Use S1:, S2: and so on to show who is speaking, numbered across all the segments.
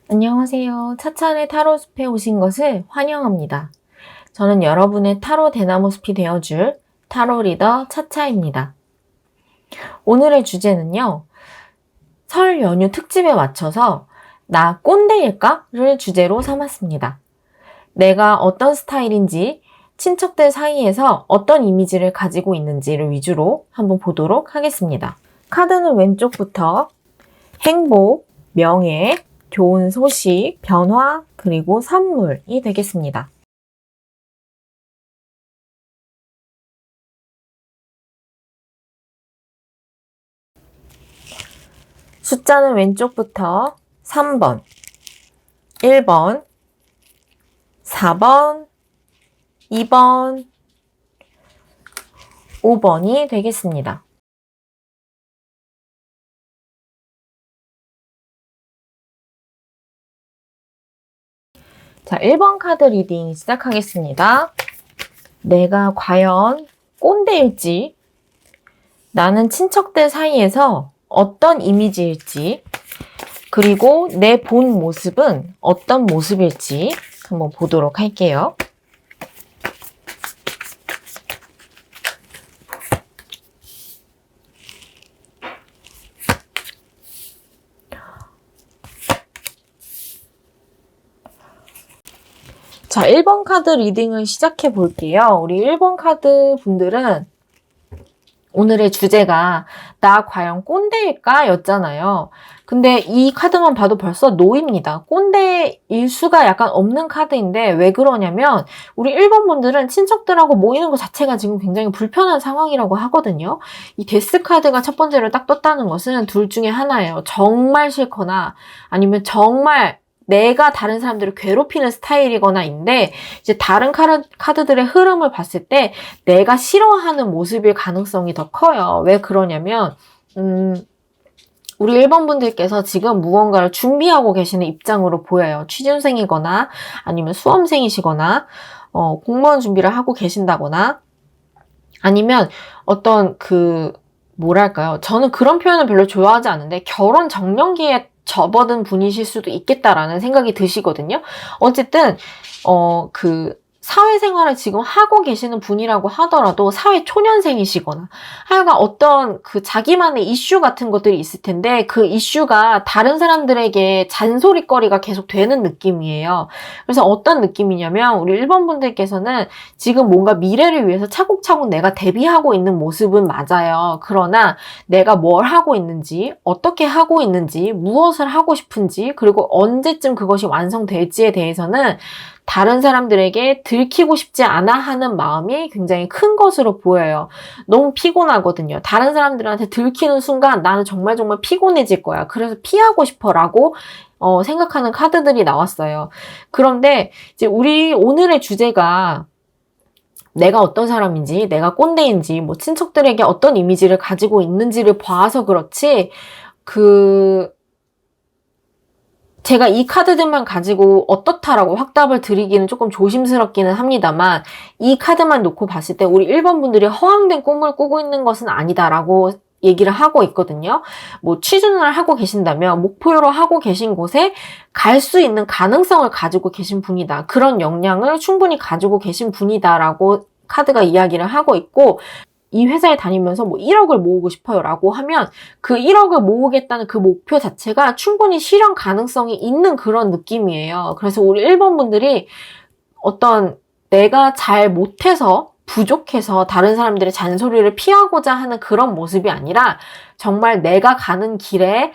S1: 안녕하세요. 차차의 타로 숲에 오신 것을 환영합니다. 저는 여러분의 타로 대나무 숲이 되어줄 타로 리더 차차입니다. 오늘의 주제는요. 설 연휴 특집에 맞춰서 나 꼰대일까?를 주제로 삼았습니다. 내가 어떤 스타일인지, 친척들 사이에서 어떤 이미지를 가지고 있는지를 위주로 한번 보도록 하겠습니다. 카드는 왼쪽부터 행복, 명예, 좋은 소식, 변화, 그리고 선물이 되겠습니다. 숫자는 왼쪽부터 3번, 1번, 4번, 2번, 5번이 되겠습니다. 자, 1번 카드 리딩 시작하겠습니다. 내가 과연 꼰대일지, 나는 친척들 사이에서 어떤 이미지일지, 그리고 내 본 모습은 어떤 모습일지 한번 보도록 할게요. 자, 1번 카드 리딩을 시작해 볼게요. 우리 1번 카드 분들은 오늘의 주제가 나 과연 꼰대일까? 였잖아요. 근데 이 카드만 봐도 벌써 노입니다. 꼰대일 수가 약간 없는 카드인데 왜 그러냐면 우리 1번 분들은 친척들하고 모이는 것 자체가 지금 굉장히 불편한 상황이라고 하거든요. 이 데스 카드가 첫 번째로 딱 떴다는 것은 둘 중에 하나예요. 정말 싫거나 아니면 정말 내가 다른 사람들을 괴롭히는 스타일이거나인데 이제 다른 카드들의 흐름을 봤을 때 내가 싫어하는 모습일 가능성이 더 커요. 왜 그러냐면 우리 1번 분들께서 지금 무언가를 준비하고 계시는 입장으로 보여요. 취준생이거나 아니면 수험생이시거나 공무원 준비를 하고 계신다거나 아니면 어떤 뭐랄까요. 저는 그런 표현을 별로 좋아하지 않는데 결혼 정년기에 접어든 분이실 수도 있겠다라는 생각이 드시거든요. 어쨌든 사회생활을 지금 하고 계시는 분이라고 하더라도 사회 초년생이시거나 하여간 어떤 자기만의 이슈 같은 것들이 있을 텐데 그 이슈가 다른 사람들에게 잔소리거리가 계속 되는 느낌이에요. 그래서 어떤 느낌이냐면 우리 1번 분들께서는 지금 뭔가 미래를 위해서 차곡차곡 내가 대비하고 있는 모습은 맞아요. 그러나 내가 뭘 하고 있는지, 어떻게 하고 있는지, 무엇을 하고 싶은지, 그리고 언제쯤 그것이 완성될지에 대해서는 다른 사람들에게 들키고 싶지 않아 하는 마음이 굉장히 큰 것으로 보여요. 너무 피곤하거든요. 다른 사람들한테 들키는 순간 나는 정말 피곤해질 거야. 그래서 피하고 싶어 라고 생각하는 카드들이 나왔어요. 그런데 이제 우리 오늘의 주제가 내가 어떤 사람인지, 내가 꼰대인지, 뭐 친척들에게 어떤 이미지를 가지고 있는지를 봐서 그렇지, 제가 이 카드들만 가지고 어떻다라고 확답을 드리기는 조금 조심스럽기는 합니다만 이 카드만 놓고 봤을 때 우리 1번 분들이 허황된 꿈을 꾸고 있는 것은 아니다라고 얘기를 하고 있거든요. 뭐 취준을 하고 계신다면 목표로 하고 계신 곳에 갈 수 있는 가능성을 가지고 계신 분이다. 그런 역량을 충분히 가지고 계신 분이다라고 카드가 이야기를 하고 있고 이 회사에 다니면서 뭐 1억을 모으고 싶어요 라고 하면 그 1억을 모으겠다는 그 목표 자체가 충분히 실현 가능성이 있는 그런 느낌이에요. 그래서 우리 1번 분들이 어떤 내가 잘 못해서 부족해서 다른 사람들의 잔소리를 피하고자 하는 그런 모습이 아니라 정말 내가 가는 길에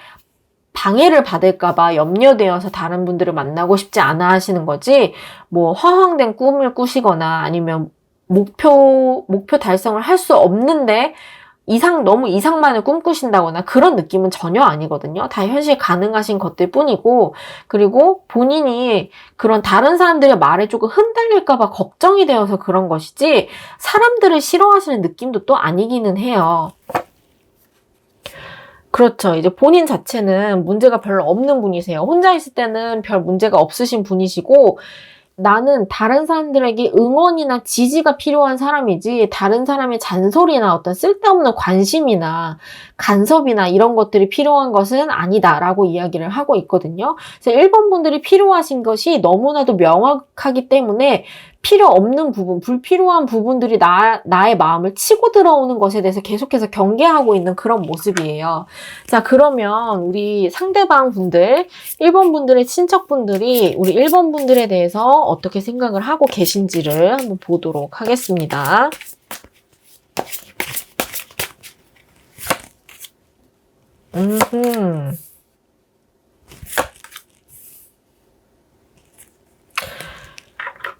S1: 방해를 받을까봐 염려되어서 다른 분들을 만나고 싶지 않아 하시는 거지 뭐 허황된 꿈을 꾸시거나 아니면 목표 달성을 할 수 없는데 너무 이상만을 꿈꾸신다거나 그런 느낌은 전혀 아니거든요. 다 현실 가능하신 것들 뿐이고, 그리고 본인이 그런 다른 사람들의 말에 조금 흔들릴까봐 걱정이 되어서 그런 것이지, 사람들을 싫어하시는 느낌도 또 아니기는 해요. 그렇죠. 이제 본인 자체는 문제가 별로 없는 분이세요. 혼자 있을 때는 별 문제가 없으신 분이시고, 나는 다른 사람들에게 응원이나 지지가 필요한 사람이지 다른 사람의 잔소리나 어떤 쓸데없는 관심이나 간섭이나 이런 것들이 필요한 것은 아니다라고 이야기를 하고 있거든요. 그래서 1번 분들이 필요하신 것이 너무나도 명확하기 때문에 필요 없는 부분, 불필요한 부분들이 나의 마음을 치고 들어오는 것에 대해서 계속해서 경계하고 있는 그런 모습이에요. 자, 그러면 우리 상대방 분들, 1번 분들의 친척분들이 우리 1번 분들에 대해서 어떻게 생각을 하고 계신지를 한번 보도록 하겠습니다.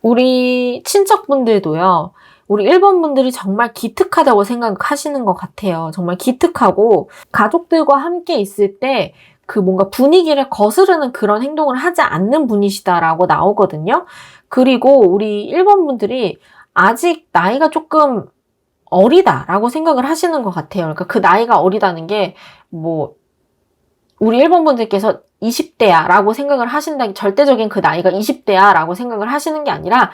S1: 우리 친척분들도요, 우리 1번 분들이 정말 기특하다고 생각하시는 것 같아요. 정말 기특하고, 가족들과 함께 있을 때, 그 뭔가 분위기를 거스르는 그런 행동을 하지 않는 분이시다라고 나오거든요. 그리고 우리 1번 분들이 아직 나이가 조금 어리다라고 생각을 하시는 것 같아요. 그러니까 그 나이가 어리다는 게, 뭐, 우리 1번 분들께서 20대야 라고 생각을 하신다, 절대적인 그 나이가 20대야 라고 생각을 하시는 게 아니라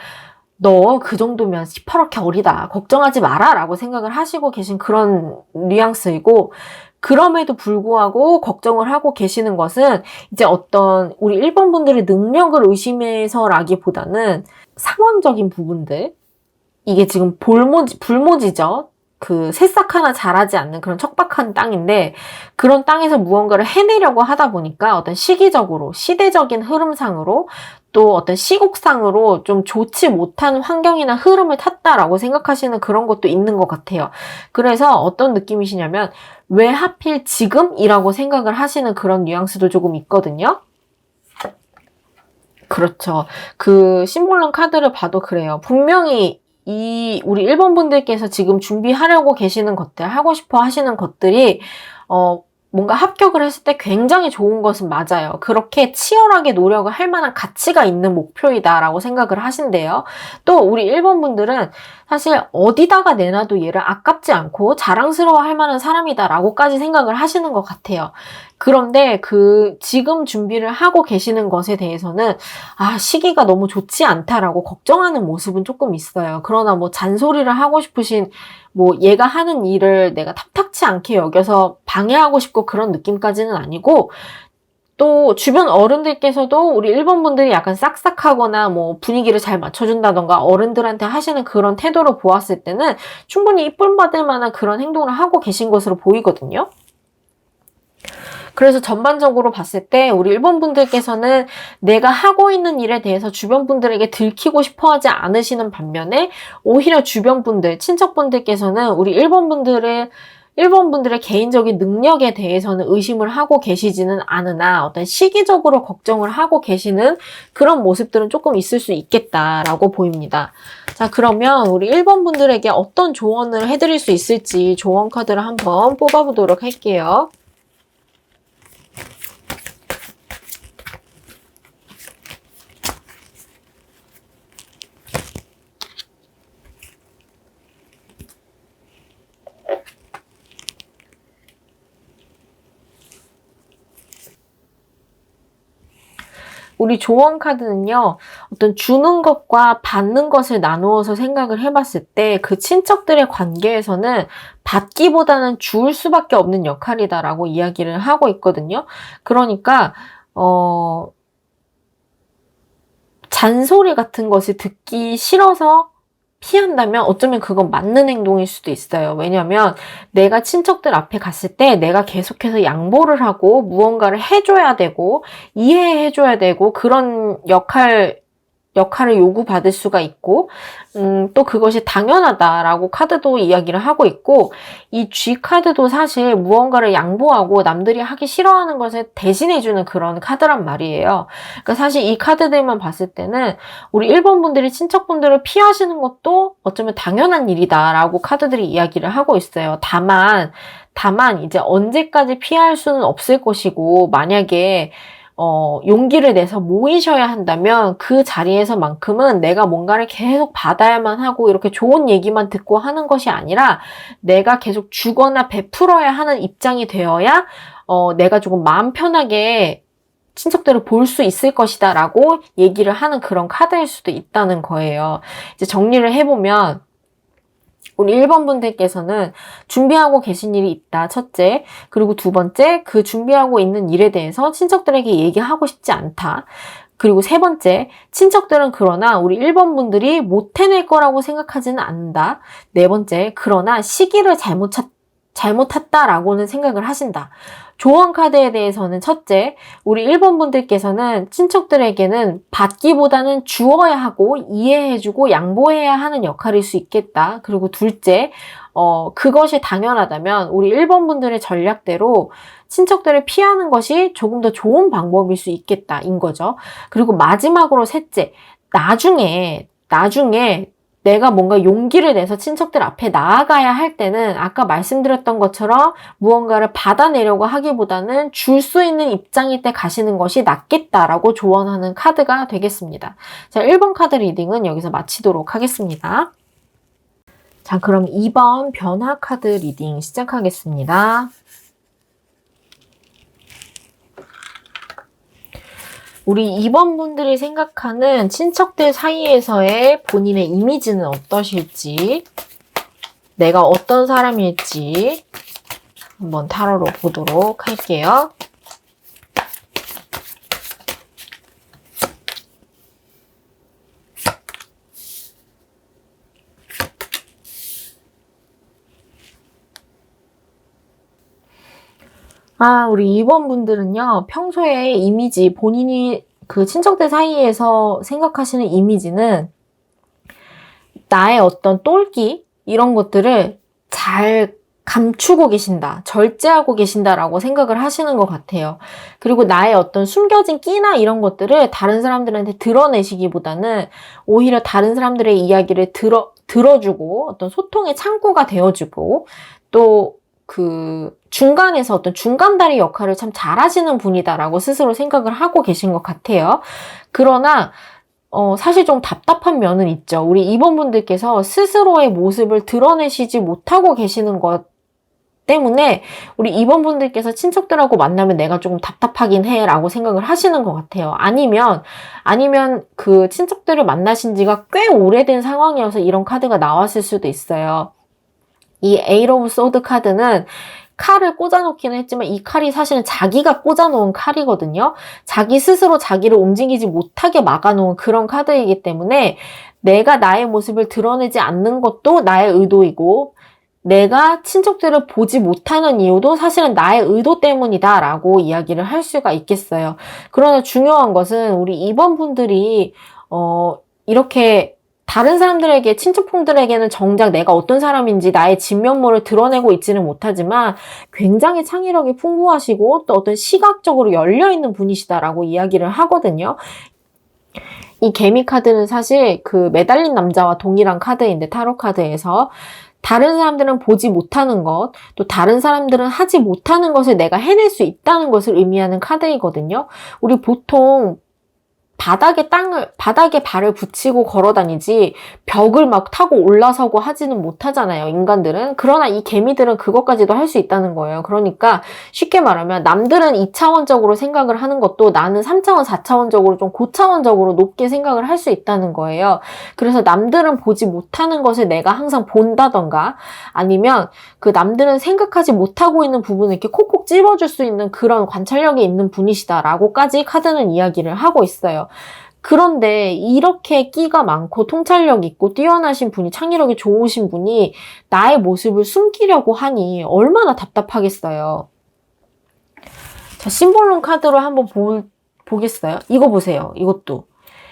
S1: 너 그 정도면 시퍼렇게 어리다, 걱정하지 마라 라고 생각을 하시고 계신 그런 뉘앙스이고, 그럼에도 불구하고 걱정을 하고 계시는 것은 이제 어떤 우리 1번 분들의 능력을 의심해서라기보다는 상황적인 부분들, 이게 지금 불모지죠. 그 새싹 하나 자라지 않는 그런 척박한 땅인데, 그런 땅에서 무언가를 해내려고 하다 보니까 어떤 시기적으로, 시대적인 흐름상으로, 또 어떤 시국상으로 좀 좋지 못한 환경이나 흐름을 탔다라고 생각하시는 그런 것도 있는 것 같아요. 그래서 어떤 느낌이시냐면 왜 하필 지금이라고 생각을 하시는 그런 뉘앙스도 조금 있거든요. 그렇죠. 그 심볼론 카드를 봐도 그래요. 분명히 우리 1번 분들께서 지금 준비하려고 계시는 것들, 하고 싶어 하시는 것들이, 뭔가 합격을 했을 때 굉장히 좋은 것은 맞아요. 그렇게 치열하게 노력을 할 만한 가치가 있는 목표이다라고 생각을 하신대요. 또 우리 1번 분들은 사실 어디다가 내놔도 얘를 아깝지 않고 자랑스러워할 만한 사람이다라고까지 생각을 하시는 것 같아요. 그런데 지금 준비를 하고 계시는 것에 대해서는 시기가 너무 좋지 않다라고 걱정하는 모습은 조금 있어요. 그러나 뭐 잔소리를 하고 싶으신, 뭐 얘가 하는 일을 내가 탐탁치 않게 여겨서 방해하고 싶고 그런 느낌까지는 아니고, 또 주변 어른들께서도 우리 1번 분들이 약간 싹싹하거나 뭐 분위기를 잘 맞춰준다던가 어른들한테 하시는 그런 태도를 보았을 때는 충분히 이쁨 받을 만한 그런 행동을 하고 계신 것으로 보이거든요. 그래서 전반적으로 봤을 때 우리 1번 분들께서는 내가 하고 있는 일에 대해서 주변 분들에게 들키고 싶어 하지 않으시는 반면에, 오히려 주변 분들, 친척분들께서는 우리 1번 분들의 개인적인 능력에 대해서는 의심을 하고 계시지는 않으나 어떤 시기적으로 걱정을 하고 계시는 그런 모습들은 조금 있을 수 있겠다라고 보입니다. 자, 그러면 우리 1번 분들에게 어떤 조언을 해드릴 수 있을지 조언 카드를 한번 뽑아보도록 할게요. 우리 조언 카드는요, 어떤 주는 것과 받는 것을 나누어서 생각을 해봤을 때 그 친척들의 관계에서는 받기보다는 줄 수밖에 없는 역할이다라고 이야기를 하고 있거든요. 그러니까 잔소리 같은 것을 듣기 싫어서 피한다면 어쩌면 그건 맞는 행동일 수도 있어요. 왜냐면 내가 친척들 앞에 갔을 때 내가 계속해서 양보를 하고 무언가를 해줘야 되고 이해해줘야 되고 그런 역할을 요구받을 수가 있고, 또 그것이 당연하다라고 카드도 이야기를 하고 있고, 이 G 카드도 사실 무언가를 양보하고 남들이 하기 싫어하는 것을 대신해주는 그런 카드란 말이에요. 그러니까 사실 이 카드들만 봤을 때는 우리 1번 분들이 친척분들을 피하시는 것도 어쩌면 당연한 일이다라고 카드들이 이야기를 하고 있어요. 다만 이제 언제까지 피할 수는 없을 것이고, 만약에 용기를 내서 모이셔야 한다면 그 자리에서만큼은 내가 뭔가를 계속 받아야만 하고 이렇게 좋은 얘기만 듣고 하는 것이 아니라 내가 계속 주거나 베풀어야 하는 입장이 되어야 내가 조금 마음 편하게 친척들을 볼 수 있을 것이다 라고 얘기를 하는 그런 카드일 수도 있다는 거예요. 이제 정리를 해보면 우리 1번 분들께서는 준비하고 계신 일이 있다, 첫째. 그리고 두 번째, 그 준비하고 있는 일에 대해서 친척들에게 얘기하고 싶지 않다. 그리고 세 번째, 친척들은 그러나 우리 1번 분들이 못 해낼 거라고 생각하지는 않는다. 네 번째, 그러나 시기를 잘못 탔다라고는 생각을 하신다. 조언 카드에 대해서는 첫째, 우리 1번 분들께서는 친척들에게는 받기보다는 주어야 하고 이해해주고 양보해야 하는 역할일 수 있겠다. 그리고 둘째, 그것이 당연하다면 우리 1번 분들의 전략대로 친척들을 피하는 것이 조금 더 좋은 방법일 수 있겠다인 거죠. 그리고 마지막으로 셋째, 나중에 내가 뭔가 용기를 내서 친척들 앞에 나아가야 할 때는 아까 말씀드렸던 것처럼 무언가를 받아내려고 하기보다는 줄 수 있는 입장일 때 가시는 것이 낫겠다라고 조언하는 카드가 되겠습니다. 자, 1번 카드 리딩은 여기서 마치도록 하겠습니다. 자, 그럼 2번 변화 카드 리딩 시작하겠습니다. 우리 2번 분들이 생각하는 친척들 사이에서의 본인의 이미지는 어떠실지, 내가 어떤 사람일지 한번 타로로 보도록 할게요. 우리 2번 분들은요, 평소에 이미지, 본인이 그 친척들 사이에서 생각하시는 이미지는 나의 어떤 똘끼, 이런 것들을 잘 감추고 계신다, 절제하고 계신다라고 생각을 하시는 것 같아요. 그리고 나의 어떤 숨겨진 끼나 이런 것들을 다른 사람들한테 드러내시기보다는 오히려 다른 사람들의 이야기를 들어주고 어떤 소통의 창구가 되어주고 또 그 중간에서 어떤 중간다리 역할을 참 잘하시는 분이다라고 스스로 생각을 하고 계신 것 같아요. 그러나 사실 좀 답답한 면은 있죠. 우리 2번 분들께서 스스로의 모습을 드러내시지 못하고 계시는 것 때문에 우리 2번 분들께서 친척들하고 만나면 내가 조금 답답하긴 해 라고 생각을 하시는 것 같아요. 아니면 그 친척들을 만나신 지가 꽤 오래된 상황이어서 이런 카드가 나왔을 수도 있어요. 이 에이트 오브 소드 카드는 칼을 꽂아놓기는 했지만 이 칼이 사실은 자기가 꽂아놓은 칼이거든요. 자기 스스로 자기를 움직이지 못하게 막아놓은 그런 카드이기 때문에 내가 나의 모습을 드러내지 않는 것도 나의 의도이고 내가 친척들을 보지 못하는 이유도 사실은 나의 의도 때문이다 라고 이야기를 할 수가 있겠어요. 그러나 중요한 것은 우리 2번 분들이 이렇게 다른 사람들에게, 친척분들에게는 정작 내가 어떤 사람인지 나의 진면모를 드러내고 있지는 못하지만 굉장히 창의력이 풍부하시고 또 어떤 시각적으로 열려있는 분이시다라고 이야기를 하거든요. 이 개미 카드는 사실 그 매달린 남자와 동일한 카드인데 타로 카드에서 다른 사람들은 보지 못하는 것, 또 다른 사람들은 하지 못하는 것을 내가 해낼 수 있다는 것을 의미하는 카드이거든요. 우리 보통 바닥에 발을 붙이고 걸어 다니지 벽을 막 타고 올라서고 하지는 못하잖아요, 인간들은. 그러나 이 개미들은 그것까지도 할 수 있다는 거예요. 그러니까 쉽게 말하면 남들은 2차원적으로 생각을 하는 것도 나는 3차원, 4차원적으로 좀 고차원적으로 높게 생각을 할 수 있다는 거예요. 그래서 남들은 보지 못하는 것을 내가 항상 본다던가 아니면 그 남들은 생각하지 못하고 있는 부분을 이렇게 콕콕 찝어줄 수 있는 그런 관찰력이 있는 분이시다라고까지 카드는 이야기를 하고 있어요. 그런데 이렇게 끼가 많고 통찰력 있고 뛰어나신 분이, 창의력이 좋으신 분이 나의 모습을 숨기려고 하니 얼마나 답답하겠어요. 자, 심볼론 카드로 한번 보겠어요? 이거 보세요. 이것도.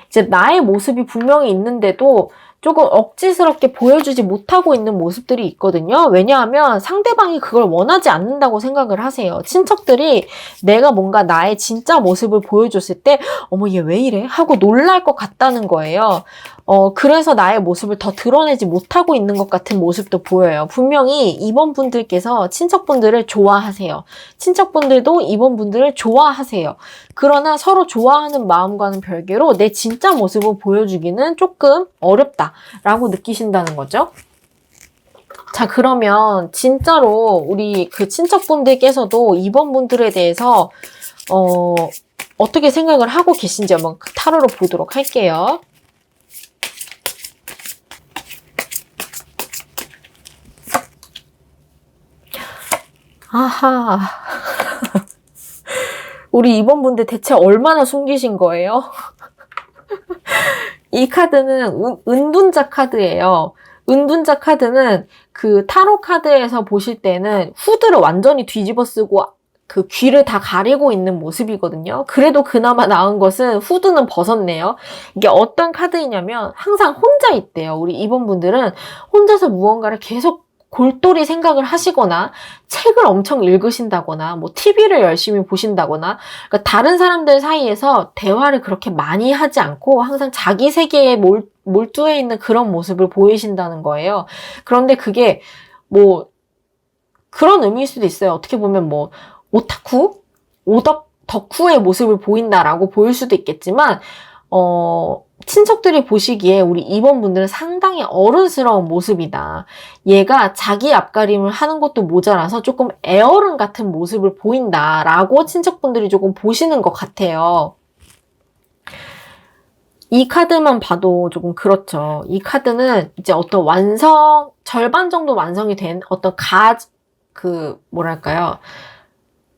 S1: 이제 나의 모습이 분명히 있는데도 조금 억지스럽게 보여주지 못하고 있는 모습들이 있거든요. 왜냐하면 상대방이 그걸 원하지 않는다고 생각을 하세요. 친척들이 내가 뭔가 나의 진짜 모습을 보여줬을 때 어머 얘 왜 이래? 하고 놀랄 것 같다는 거예요. 그래서 나의 모습을 더 드러내지 못하고 있는 것 같은 모습도 보여요. 분명히 이번 분들께서 친척분들을 좋아하세요. 친척분들도 이번 분들을 좋아하세요. 그러나 서로 좋아하는 마음과는 별개로 내 진짜 모습을 보여주기는 조금 어렵다라고 느끼신다는 거죠. 자, 그러면 진짜로 우리 그 친척분들께서도 이번 분들에 대해서 어떻게 생각을 하고 계신지 한번 타로로 보도록 할게요. 아하. 우리 2번 분들 대체 얼마나 숨기신 거예요? 이 카드는 은둔자 카드예요. 은둔자 카드는 그 타로 카드에서 보실 때는 후드를 완전히 뒤집어 쓰고 그 귀를 다 가리고 있는 모습이거든요. 그래도 그나마 나은 것은 후드는 벗었네요. 이게 어떤 카드이냐면 항상 혼자 있대요. 우리 2번 분들은 혼자서 무언가를 계속 골똘히 생각을 하시거나 책을 엄청 읽으신다거나 뭐 TV를 열심히 보신다거나 그러니까 다른 사람들 사이에서 대화를 그렇게 많이 하지 않고 항상 자기 세계에 몰두해 있는 그런 모습을 보이신다는 거예요. 그런데 그게 뭐 그런 의미일 수도 있어요. 어떻게 보면 뭐 오타쿠? 덕후의 모습을 보인다라고 보일 수도 있겠지만 친척들이 보시기에 우리 2번 분들은 상당히 어른스러운 모습이다. 얘가 자기 앞가림을 하는 것도 모자라서 조금 애어른 같은 모습을 보인다라고 친척분들이 조금 보시는 것 같아요. 이 카드만 봐도 조금 그렇죠. 이 카드는 이제 어떤 절반 정도 완성이 된 어떤 뭐랄까요.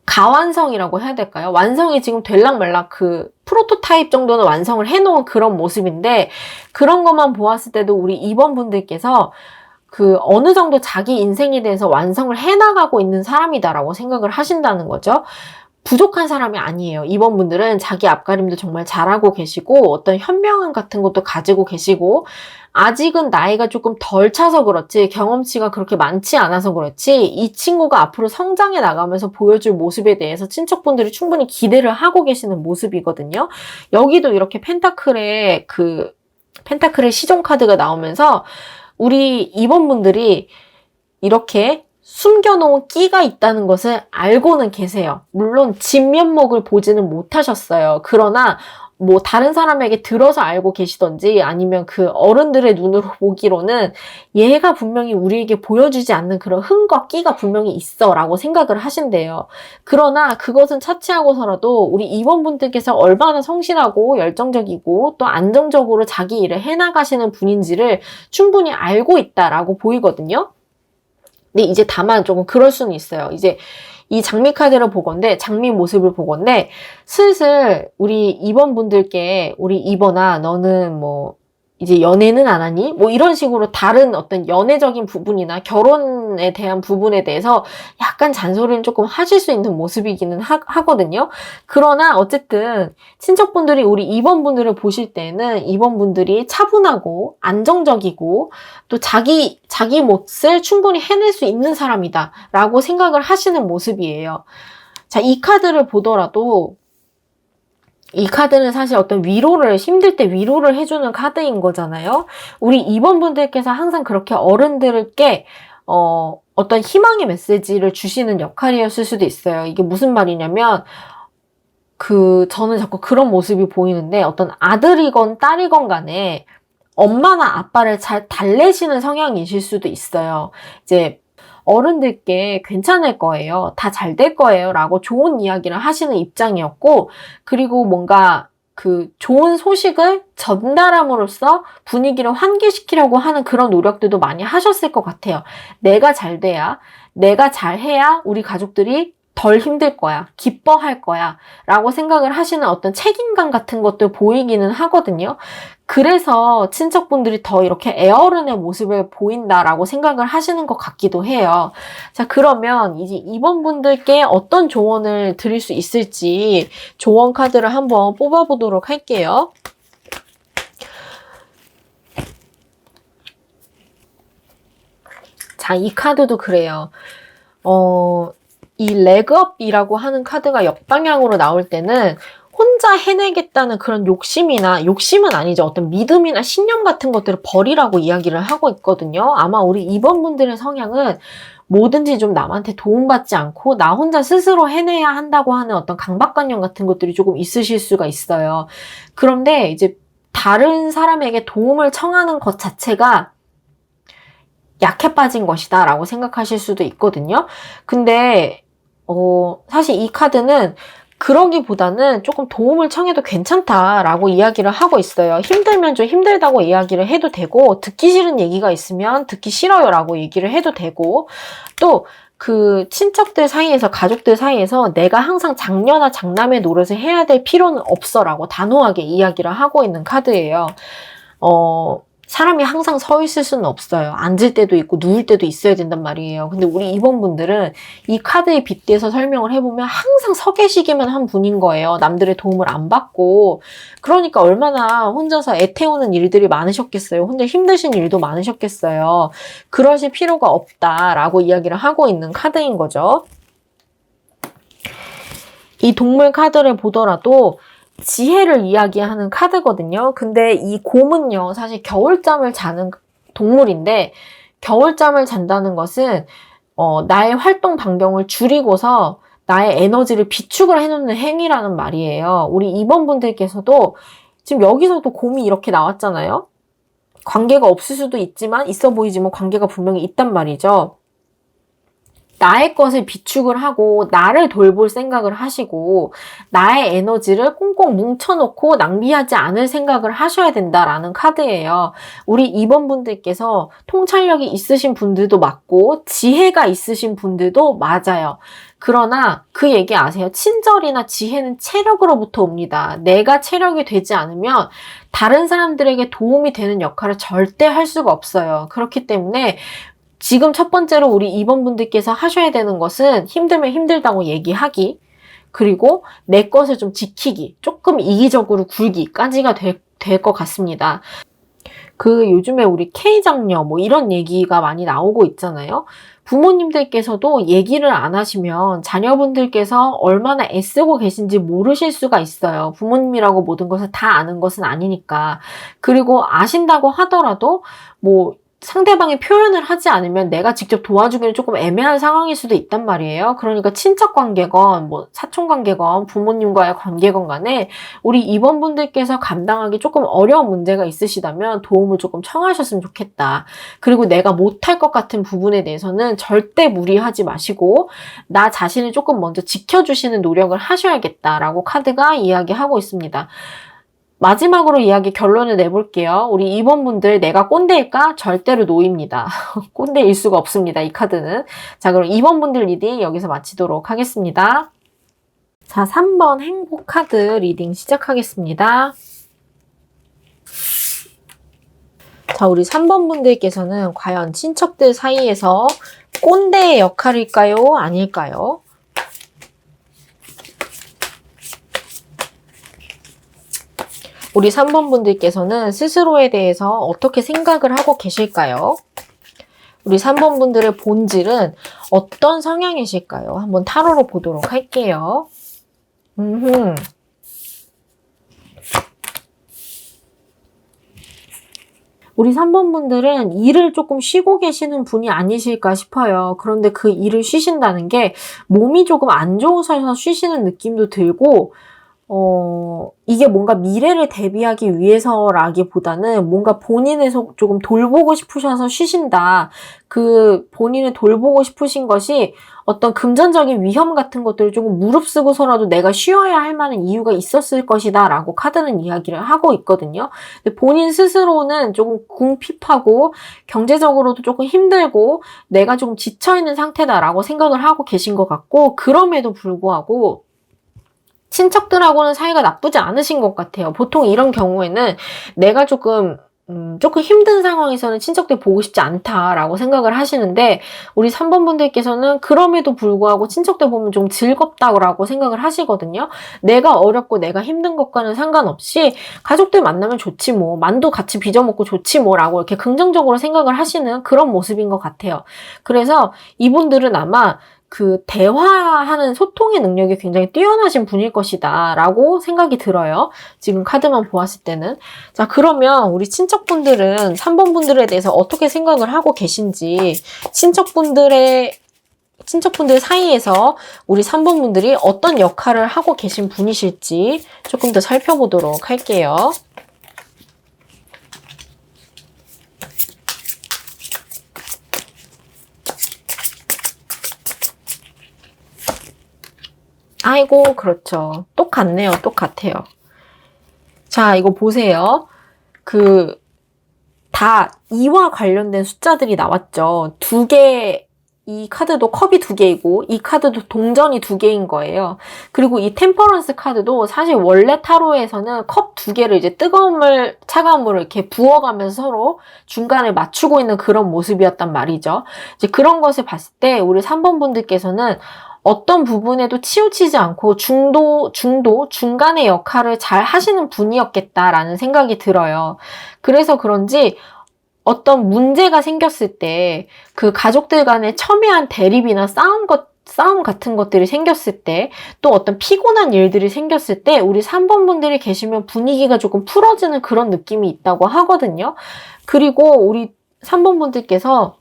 S1: 가완성이라고 해야 될까요? 완성이 지금 될락말락 그 프로토타입 정도는 완성을 해놓은 그런 모습인데 그런 것만 보았을 때도 우리 2번 분들께서 그 어느 정도 자기 인생에 대해서 완성을 해나가고 있는 사람이다라고 생각을 하신다는 거죠. 부족한 사람이 아니에요. 2번 분들은 자기 앞가림도 정말 잘하고 계시고 어떤 현명함 같은 것도 가지고 계시고 아직은 나이가 조금 덜 차서 그렇지 경험치가 그렇게 많지 않아서 그렇지 이 친구가 앞으로 성장해 나가면서 보여줄 모습에 대해서 친척분들이 충분히 기대를 하고 계시는 모습이거든요. 여기도 이렇게 펜타클의 시종 카드가 나오면서 우리 2번 분들이 이렇게 숨겨놓은 끼가 있다는 것을 알고는 계세요. 물론 진면목을 보지는 못하셨어요. 그러나 뭐 다른 사람에게 들어서 알고 계시던지 아니면 그 어른들의 눈으로 보기로는 얘가 분명히 우리에게 보여주지 않는 그런 흥과 끼가 분명히 있어 라고 생각을 하신대요. 그러나 그것은 차치하고서라도 우리 2번 분들께서 얼마나 성실하고 열정적이고 또 안정적으로 자기 일을 해나가시는 분인지를 충분히 알고 있다라고 보이거든요. 근데 이제 다만 조금 그럴 수는 있어요. 이제 이 장미 카드를 보건대, 장미 모습을 보건대, 슬슬 우리 2번 분들께 우리 2번아, 너는 뭐, 이제 연애는 안 하니? 뭐 이런 식으로 다른 어떤 연애적인 부분이나 결혼에 대한 부분에 대해서 약간 잔소리는 조금 하실 수 있는 모습이기는 하거든요. 그러나 어쨌든 친척분들이 우리 2번 분들을 보실 때는 2번 분들이 차분하고 안정적이고 또 자기 몫을 충분히 해낼 수 있는 사람이다 라고 생각을 하시는 모습이에요. 자, 이 카드를 보더라도 이 카드는 사실 어떤 힘들 때 위로를 해주는 카드인 거잖아요. 우리 2번 분들께서 항상 그렇게 어른들께 어떤 희망의 메시지를 주시는 역할이었을 수도 있어요. 이게 무슨 말이냐면 저는 자꾸 그런 모습이 보이는데 어떤 아들이건 딸이건 간에 엄마나 아빠를 잘 달래시는 성향이실 수도 있어요. 이제 어른들께 괜찮을 거예요. 다 잘 될 거예요. 라고 좋은 이야기를 하시는 입장이었고, 그리고 뭔가 그 좋은 소식을 전달함으로써 분위기를 환기시키려고 하는 그런 노력들도 많이 하셨을 것 같아요. 내가 잘 돼야, 내가 잘해야 우리 가족들이 덜 힘들 거야, 기뻐할 거야 라고 생각을 하시는 어떤 책임감 같은 것도 보이기는 하거든요. 그래서 친척분들이 더 이렇게 애어른의 모습을 보인다라고 생각을 하시는 것 같기도 해요. 자, 그러면 이제 2번 분들께 어떤 조언을 드릴 수 있을지 조언 카드를 한번 뽑아보도록 할게요. 자, 이 카드도 그래요. 이 레그업이라고 하는 카드가 역방향으로 나올 때는 혼자 해내겠다는 그런 욕심은 아니죠. 어떤 믿음이나 신념 같은 것들을 버리라고 이야기를 하고 있거든요. 아마 우리 2번 분들의 성향은 뭐든지 좀 남한테 도움받지 않고 나 혼자 스스로 해내야 한다고 하는 어떤 강박관념 같은 것들이 조금 있으실 수가 있어요. 그런데 이제 다른 사람에게 도움을 청하는 것 자체가 약해 빠진 것이다 라고 생각하실 수도 있거든요. 근데 사실 이 카드는 그러기보다는 조금 도움을 청해도 괜찮다라고 이야기를 하고 있어요. 힘들면 좀 힘들다고 이야기를 해도 되고, 듣기 싫은 얘기가 있으면 듣기 싫어요라고 얘기를 해도 되고, 또 그 친척들 사이에서, 가족들 사이에서 내가 항상 장녀나 장남의 노릇을 해야 될 필요는 없어라고 단호하게 이야기를 하고 있는 카드예요. 사람이 항상 서 있을 수는 없어요. 앉을 때도 있고 누울 때도 있어야 된단 말이에요. 근데 우리 2번 분들은 이 카드에 빗대서 설명을 해보면 항상 서 계시기만 한 분인 거예요. 남들의 도움을 안 받고. 그러니까 얼마나 혼자서 애태우는 일들이 많으셨겠어요. 혼자 힘드신 일도 많으셨겠어요. 그러실 필요가 없다라고 이야기를 하고 있는 카드인 거죠. 이 동물 카드를 보더라도 지혜를 이야기하는 카드거든요. 근데 이 곰은요, 사실 겨울잠을 자는 동물인데, 겨울잠을 잔다는 것은 나의 활동 반경을 줄이고서 나의 에너지를 비축을 해놓는 행위라는 말이에요. 우리 2번 분들께서도 지금 여기서도 곰이 이렇게 나왔잖아요. 관계가 없을 수도 있지만 있어 보이지만 관계가 분명히 있단 말이죠. 나의 것을 비축을 하고 나를 돌볼 생각을 하시고 나의 에너지를 꽁꽁 뭉쳐놓고 낭비하지 않을 생각을 하셔야 된다라는 카드예요. 우리 2번 분들께서 통찰력이 있으신 분들도 맞고 지혜가 있으신 분들도 맞아요. 그러나 그 얘기 아세요? 친절이나 지혜는 체력으로부터 옵니다. 내가 체력이 되지 않으면 다른 사람들에게 도움이 되는 역할을 절대 할 수가 없어요. 그렇기 때문에 지금 첫 번째로 우리 2번 분들께서 하셔야 되는 것은 힘들면 힘들다고 얘기하기, 그리고 내 것을 좀 지키기, 조금 이기적으로 굴기까지가 될 것 같습니다. 요즘에 우리 K장녀 뭐 이런 얘기가 많이 나오고 있잖아요. 부모님들께서도 얘기를 안 하시면 자녀분들께서 얼마나 애쓰고 계신지 모르실 수가 있어요. 부모님이라고 모든 것을 다 아는 것은 아니니까. 그리고 아신다고 하더라도 뭐 상대방이 표현을 하지 않으면 내가 직접 도와주기는 조금 애매한 상황일 수도 있단 말이에요. 그러니까 친척 관계건 뭐 사촌 관계건 부모님과의 관계건 간에 우리 2번 분들께서 감당하기 조금 어려운 문제가 있으시다면 도움을 조금 청하셨으면 좋겠다. 그리고 내가 못할 것 같은 부분에 대해서는 절대 무리하지 마시고 나 자신을 조금 먼저 지켜주시는 노력을 하셔야겠다라고 카드가 이야기하고 있습니다. 마지막으로 이야기 결론을 내볼게요. 우리 2번 분들 내가 꼰대일까? 절대로 노입니다. 꼰대일 수가 없습니다. 이 카드는. 자, 그럼 2번 분들 리딩 여기서 마치도록 하겠습니다. 자, 3번 행복 카드 리딩 시작하겠습니다. 자, 우리 3번 분들께서는 과연 친척들 사이에서 꼰대의 역할일까요? 아닐까요? 우리 3번 분들께서는 스스로에 대해서 어떻게 생각을 하고 계실까요? 우리 3번 분들의 본질은 어떤 성향이실까요? 한번 타로로 보도록 할게요. 우리 3번 분들은 일을 조금 쉬고 계시는 분이 아니실까 싶어요. 그런데 그 일을 쉬신다는 게 몸이 조금 안 좋으셔서 쉬시는 느낌도 들고 이게 뭔가 미래를 대비하기 위해서라기보다는 뭔가 본인을 조금 돌보고 싶으셔서 쉬신다. 그 본인을 돌보고 싶으신 것이 어떤 금전적인 위험 같은 것들을 조금 무릅쓰고서라도 내가 쉬어야 할 만한 이유가 있었을 것이다 라고 카드는 이야기를 하고 있거든요. 근데 본인 스스로는 조금 궁핍하고 경제적으로도 조금 힘들고 내가 조금 지쳐있는 상태다라고 생각을 하고 계신 것 같고, 그럼에도 불구하고 친척들하고는 사이가 나쁘지 않으신 것 같아요. 보통 이런 경우에는 내가 조금 힘든 상황에서는 친척들 보고 싶지 않다라고 생각을 하시는데, 우리 3번 분들께서는 그럼에도 불구하고 친척들 보면 좀 즐겁다고 생각을 하시거든요. 내가 어렵고 내가 힘든 것과는 상관없이 가족들 만나면 좋지 뭐, 만두 같이 빚어 먹고 좋지 뭐 라고 이렇게 긍정적으로 생각을 하시는 그런 모습인 것 같아요. 그래서 이분들은 아마 그 대화하는 소통의 능력이 굉장히 뛰어나신 분일 것이다 라고 생각이 들어요. 지금 카드만 보았을 때는. 자, 그러면 우리 친척분들은 3번 분들에 대해서 어떻게 생각을 하고 계신지, 친척분들 사이에서 우리 3번 분들이 어떤 역할을 하고 계신 분이실지 조금 더 살펴보도록 할게요. 아이고, 그렇죠. 똑같네요. 똑같아요. 자, 이거 보세요. 다 2와 관련된 숫자들이 나왔죠. 이 카드도 컵이 2개이고, 이 카드도 동전이 2개인 거예요. 그리고 이 템퍼런스 카드도 사실 원래 타로에서는 컵 2개를 이제 차가운 물을 이렇게 부어가면서 서로 중간에 맞추고 있는 그런 모습이었단 말이죠. 이제 그런 것을 봤을 때 우리 3번 분들께서는 어떤 부분에도 치우치지 않고 중간의 역할을 잘 하시는 분이었겠다라는 생각이 들어요. 그래서 그런지 어떤 문제가 생겼을 때 그 가족들 간의 첨예한 대립이나 싸움 같은 것들이 생겼을 때, 또 어떤 피곤한 일들이 생겼을 때 우리 3번 분들이 계시면 분위기가 조금 풀어지는 그런 느낌이 있다고 하거든요. 그리고 우리 3번 분들께서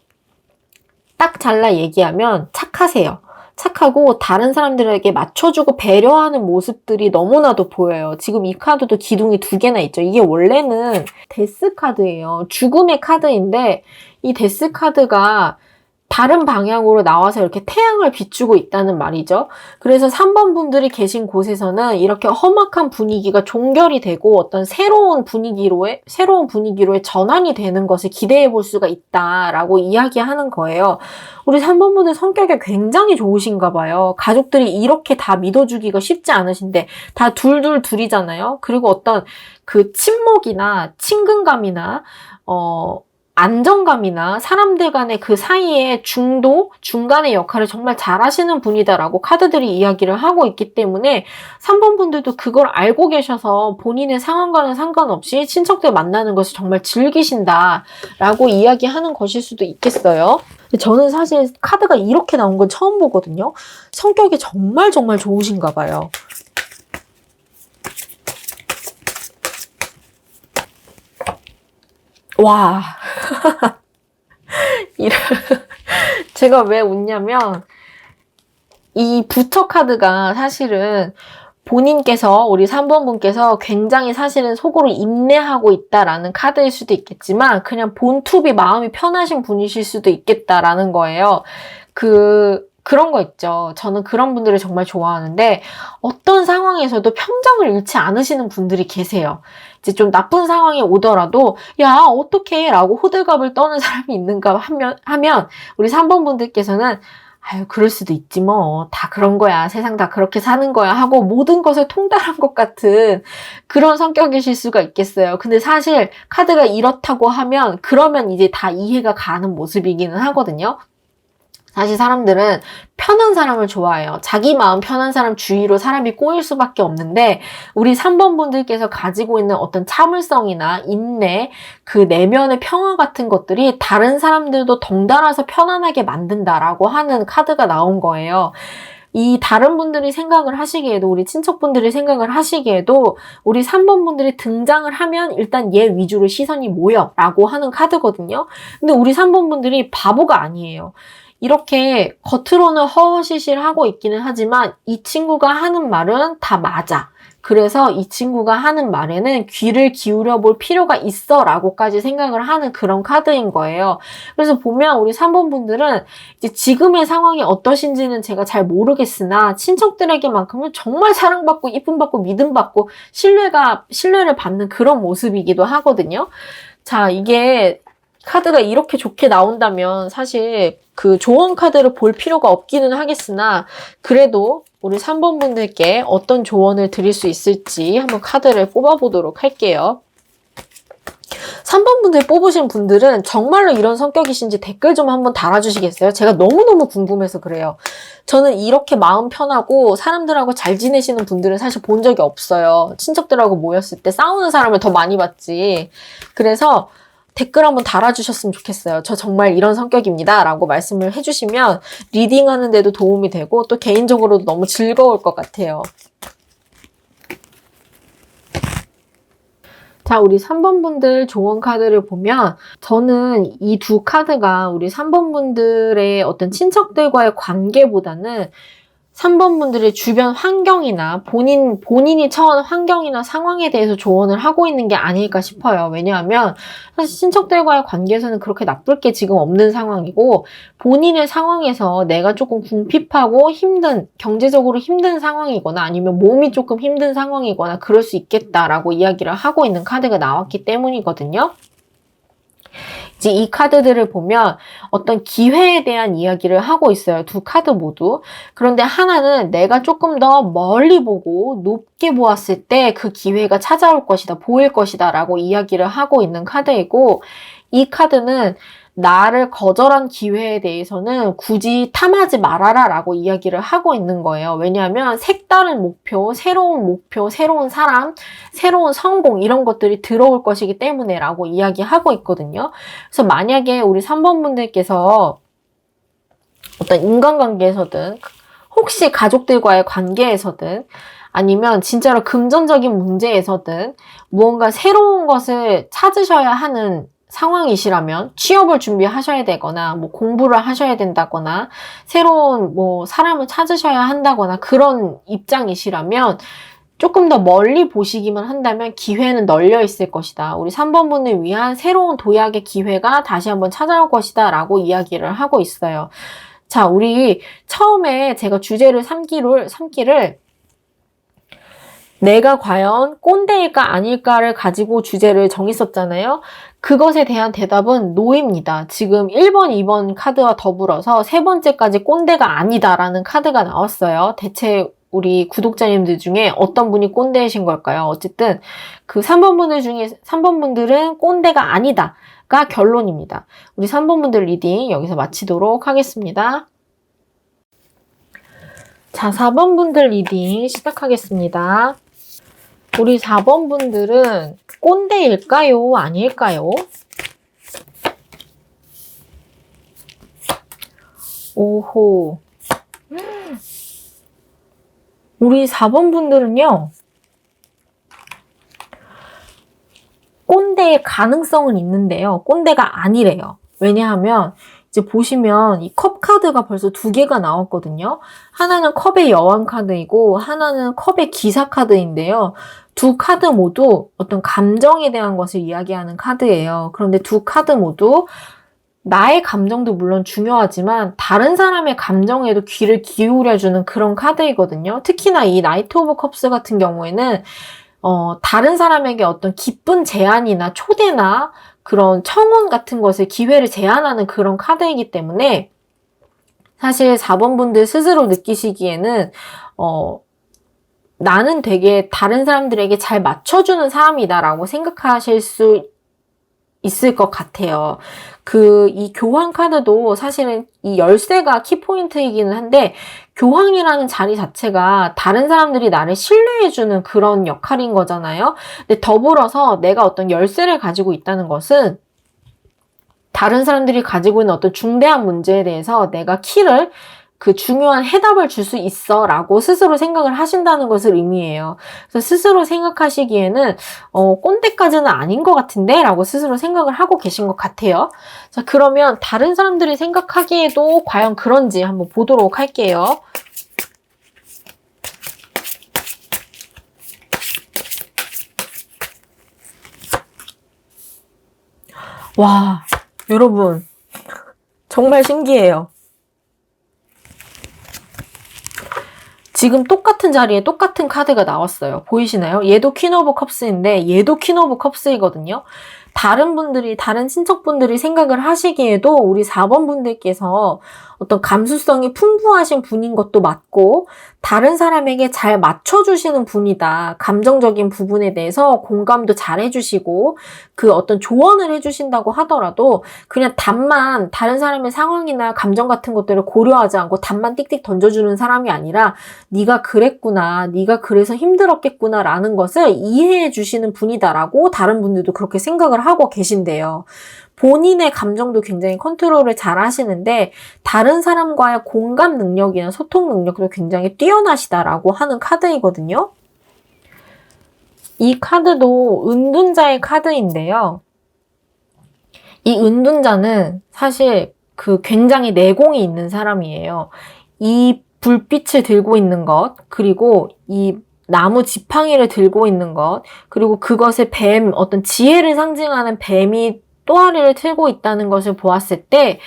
S1: 딱 잘라 얘기하면 착하세요. 착하고 다른 사람들에게 맞춰주고 배려하는 모습들이 너무나도 보여요. 지금 이 카드도 기둥이 2개나 있죠. 이게 원래는 데스 카드예요. 죽음의 카드인데 이 데스 카드가 다른 방향으로 나와서 이렇게 태양을 비추고 있다는 말이죠. 그래서 3번 분들이 계신 곳에서는 이렇게 험악한 분위기가 종결이 되고 어떤 새로운 분위기로의 전환이 되는 것을 기대해 볼 수가 있다라고 이야기하는 거예요. 우리 3번 분들 성격이 굉장히 좋으신가 봐요. 가족들이 이렇게 다 믿어주기가 쉽지 않으신데 다 둘이잖아요. 그리고 어떤 그 친목이나 친근감이나 안정감이나 사람들 간의 그 사이에 중간의 역할을 정말 잘하시는 분이다라고 카드들이 이야기를 하고 있기 때문에 3번 분들도 그걸 알고 계셔서 본인의 상황과는 상관없이 친척들 만나는 것을 정말 즐기신다라고 이야기하는 것일 수도 있겠어요. 저는 사실 카드가 이렇게 나온 건 처음 보거든요. 성격이 정말 좋으신가 봐요. 와. 제가 왜 웃냐면, 이 부처 카드가 사실은 본인께서, 우리 3번 분께서 굉장히 사실은 속으로 인내하고 있다라는 카드일 수도 있겠지만, 그냥 본투비 마음이 편하신 분이실 수도 있겠다라는 거예요. 그런 거 있죠. 저는 그런 분들을 정말 좋아하는데 어떤 상황에서도 평정을 잃지 않으시는 분들이 계세요. 이제 좀 나쁜 상황이 오더라도 야 어떡해 라고 호들갑을 떠는 사람이 있는가 하면 우리 3번 분들께서는 아유 그럴 수도 있지 뭐 다 그런 거야 세상 다 그렇게 사는 거야 하고 모든 것을 통달한 것 같은 그런 성격이실 수가 있겠어요. 근데 사실 카드가 이렇다고 하면 그러면 이제 다 이해가 가는 모습이기는 하거든요. 사실 사람들은 편한 사람을 좋아해요. 자기 마음 편한 사람 주위로 사람이 꼬일 수밖에 없는데 우리 3번 분들께서 가지고 있는 어떤 참을성이나 인내, 그 내면의 평화 같은 것들이 다른 사람들도 덩달아서 편안하게 만든다라고 하는 카드가 나온 거예요. 이 다른 분들이 생각을 하시기에도 우리 친척분들이 생각을 하시기에도 우리 3번 분들이 등장을 하면 일단 얘 위주로 시선이 모여 라고 하는 카드거든요. 근데 우리 3번 분들이 바보가 아니에요. 이렇게 겉으로는 허허실실하고 있기는 하지만 이 친구가 하는 말은 다 맞아. 그래서 이 친구가 하는 말에는 귀를 기울여 볼 필요가 있어 라고까지 생각을 하는 그런 카드인 거예요. 그래서 보면 우리 3번 분들은 이제 지금의 상황이 어떠신지는 제가 잘 모르겠으나 친척들에게만큼은 정말 사랑받고 이쁨받고 믿음받고 신뢰를 받는 그런 모습이기도 하거든요. 자, 이게 카드가 이렇게 좋게 나온다면 사실 그 조언 카드를 볼 필요가 없기는 하겠으나 그래도 우리 3번 분들께 어떤 조언을 드릴 수 있을지 한번 카드를 뽑아보도록 할게요. 3번 분들 뽑으신 분들은 정말로 이런 성격이신지 댓글 좀 한번 달아주시겠어요? 제가 너무너무 궁금해서 그래요. 저는 이렇게 마음 편하고 사람들하고 잘 지내시는 분들은 사실 본 적이 없어요. 친척들하고 모였을 때 싸우는 사람을 더 많이 봤지. 그래서 댓글 한번 달아주셨으면 좋겠어요. 저 정말 이런 성격입니다. 라고 말씀을 해주시면 리딩하는 데도 도움이 되고 또 개인적으로도 너무 즐거울 것 같아요. 자, 우리 3번 분들 조언 카드를 보면 저는 이 두 카드가 우리 3번 분들의 어떤 친척들과의 관계보다는 3번 분들의 주변 환경이나 본인이 처한 환경이나 상황에 대해서 조언을 하고 있는 게 아닐까 싶어요. 왜냐하면 사실 친척들과의 관계에서는 그렇게 나쁠 게 지금 없는 상황이고 본인의 상황에서 내가 조금 궁핍하고 경제적으로 힘든 상황이거나 아니면 몸이 조금 힘든 상황이거나 그럴 수 있겠다라고 이야기를 하고 있는 카드가 나왔기 때문이거든요. 이제 이 카드들을 보면 어떤 기회에 대한 이야기를 하고 있어요. 두 카드 모두. 그런데 하나는 내가 조금 더 멀리 보고 높게 보았을 때 그 기회가 찾아올 것이다, 보일 것이다 라고 이야기를 하고 있는 카드이고, 이 카드는 나를 거절한 기회에 대해서는 굳이 탐하지 말아라 라고 이야기를 하고 있는 거예요. 왜냐하면 색다른 목표, 새로운 사람, 새로운 성공 이런 것들이 들어올 것이기 때문에 라고 이야기하고 있거든요. 그래서 만약에 우리 3번 분들께서 어떤 인간관계에서든 혹시 가족들과의 관계에서든 아니면 진짜로 금전적인 문제에서든 무언가 새로운 것을 찾으셔야 하는 상황이시라면 취업을 준비하셔야 되거나 뭐 공부를 하셔야 된다거나 새로운 뭐 사람을 찾으셔야 한다거나 그런 입장이시라면 조금 더 멀리 보시기만 한다면 기회는 널려 있을 것이다. 우리 3번 분을 위한 새로운 도약의 기회가 다시 한번 찾아올 것이다 라고 이야기를 하고 있어요. 자, 우리 처음에 제가 주제를 삼기를 내가 과연 꼰대일까 아닐까를 가지고 주제를 정했었잖아요. 그것에 대한 대답은 노입니다. 지금 1번, 2번 카드와 더불어서 세 번째까지 꼰대가 아니다라는 카드가 나왔어요. 대체 우리 구독자님들 중에 어떤 분이 꼰대이신 걸까요? 어쨌든 그 3번 분들 중에 3번 분들은 꼰대가 아니다가 결론입니다. 우리 3번 분들 리딩 여기서 마치도록 하겠습니다. 자, 4번 분들 리딩 시작하겠습니다. 우리 4번 분들은 꼰대일까요? 아닐까요? 오호. 우리 4번 분들은요, 꼰대의 가능성은 있는데요. 꼰대가 아니래요. 왜냐하면 이제 보시면 이 컵 카드가 벌써 두 개가 나왔거든요. 하나는 컵의 여왕 카드이고 하나는 컵의 기사 카드인데요. 두 카드 모두 어떤 감정에 대한 것을 이야기하는 카드예요. 그런데 두 카드 모두 나의 감정도 물론 중요하지만 다른 사람의 감정에도 귀를 기울여주는 그런 카드이거든요. 특히나 이 나이트 오브 컵스 같은 경우에는 다른 사람에게 어떤 기쁜 제안이나 초대나 그런 청혼 같은 것을 기회를 제안하는 그런 카드이기 때문에 사실 4번 분들 스스로 느끼시기에는 나는 되게 다른 사람들에게 잘 맞춰주는 사람이다라고 생각하실 수 있을 것 같아요. 이 교황 카드도 사실은 이 열쇠가 키포인트이기는 한데 교황이라는 자리 자체가 다른 사람들이 나를 신뢰해주는 그런 역할인 거잖아요. 근데 더불어서 내가 어떤 열쇠를 가지고 있다는 것은 다른 사람들이 가지고 있는 어떤 중대한 문제에 대해서 내가 키를 그 중요한 해답을 줄 수 있어 라고 스스로 생각을 하신다는 것을 의미해요. 그래서 스스로 생각하시기에는 꼰대까지는 아닌 것 같은데 라고 스스로 생각을 하고 계신 것 같아요. 자, 그러면 다른 사람들이 생각하기에도 과연 그런지 한번 보도록 할게요. 와, 여러분 정말 신기해요. 지금 똑같은 자리에 똑같은 카드가 나왔어요. 보이시나요? 얘도 퀸 오브 컵스인데 얘도 퀸 오브 컵스이거든요. 다른 친척분들이 생각을 하시기에도 우리 4번 분들께서 어떤 감수성이 풍부하신 분인 것도 맞고 다른 사람에게 잘 맞춰주시는 분이다. 감정적인 부분에 대해서 공감도 잘 해주시고 그 어떤 조언을 해주신다고 하더라도 그냥 답만 다른 사람의 상황이나 감정 같은 것들을 고려하지 않고 답만 띡띡 던져주는 사람이 아니라 네가 그랬구나, 네가 그래서 힘들었겠구나 라는 것을 이해해 주시는 분이다라고 다른 분들도 그렇게 생각을 하고 계신대요. 본인의 감정도 굉장히 컨트롤을 잘 하시는데 다른 사람과의 공감 능력이나 소통 능력도 굉장히 뛰어나시다라고 하는 카드이거든요. 이 카드도 은둔자의 카드인데요. 이 은둔자는 사실 굉장히 내공이 있는 사람이에요. 이 불빛을 들고 있는 것, 그리고 이 나무 지팡이를 들고 있는 것, 그리고 그것을 뱀, 어떤 지혜를 상징하는 뱀이 또아리를 틀고 있다는 것을 보았을 때,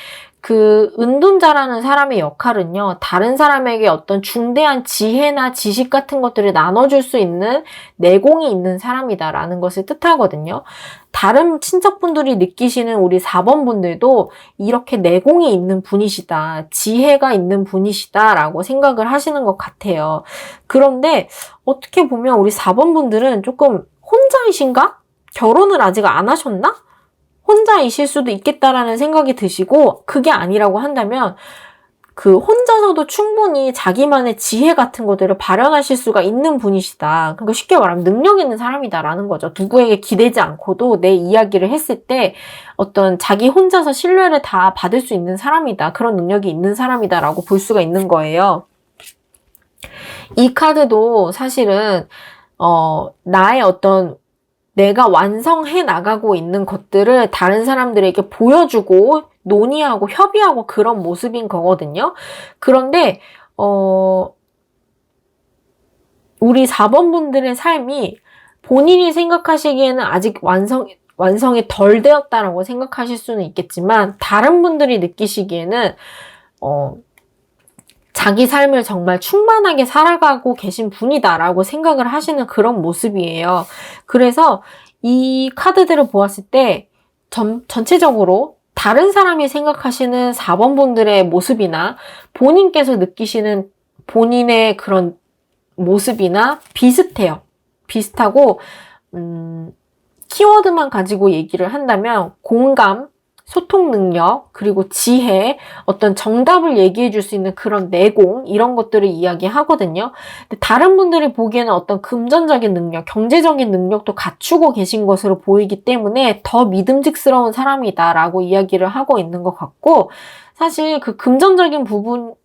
S1: 그 은둔자라는 사람의 역할은요, 다른 사람에게 어떤 중대한 지혜나 지식 같은 것들을 나눠줄 수 있는 내공이 있는 사람이다라는 것을 뜻하거든요. 다른 친척분들이 느끼시는 우리 4번 분들도 이렇게 내공이 있는 분이시다, 지혜가 있는 분이시다라고 생각을 하시는 것 같아요. 그런데 어떻게 보면 우리 4번 분들은 조금 혼자이신가? 결혼을 아직 안 하셨나? 혼자이실 수도 있겠다라는 생각이 드시고, 그게 아니라고 한다면 그 혼자서도 충분히 자기만의 지혜 같은 것들을 발현하실 수가 있는 분이시다. 그러니까 쉽게 말하면 능력 있는 사람이다라는 거죠. 누구에게 기대지 않고도 내 이야기를 했을 때 어떤 자기 혼자서 신뢰를 다 받을 수 있는 사람이다. 그런 능력이 있는 사람이다라고 볼 수가 있는 거예요. 이 카드도 사실은 나의 어떤 내가 완성해 나가고 있는 것들을 다른 사람들에게 보여주고 논의하고 협의하고 그런 모습인 거거든요. 그런데 우리 4번 분들의 삶이 본인이 생각하시기에는 아직 완성이 덜 되었다라고 생각하실 수는 있겠지만, 다른 분들이 느끼시기에는 자기 삶을 정말 충만하게 살아가고 계신 분이다라고 생각을 하시는 그런 모습이에요. 그래서 이 카드들을 보았을 때 전체적으로 다른 사람이 생각하시는 4번 분들의 모습이나 본인께서 느끼시는 본인의 그런 모습이나 비슷해요. 비슷하고 키워드만 가지고 얘기를 한다면 공감, 소통 능력, 그리고 지혜, 어떤 정답을 얘기해 줄 수 있는 그런 내공, 이런 것들을 이야기하거든요. 근데 다른 분들이 보기에는 어떤 금전적인 능력, 경제적인 능력도 갖추고 계신 것으로 보이기 때문에 더 믿음직스러운 사람이다라고 이야기를 하고 있는 것 같고, 사실 그 금전적인 부분,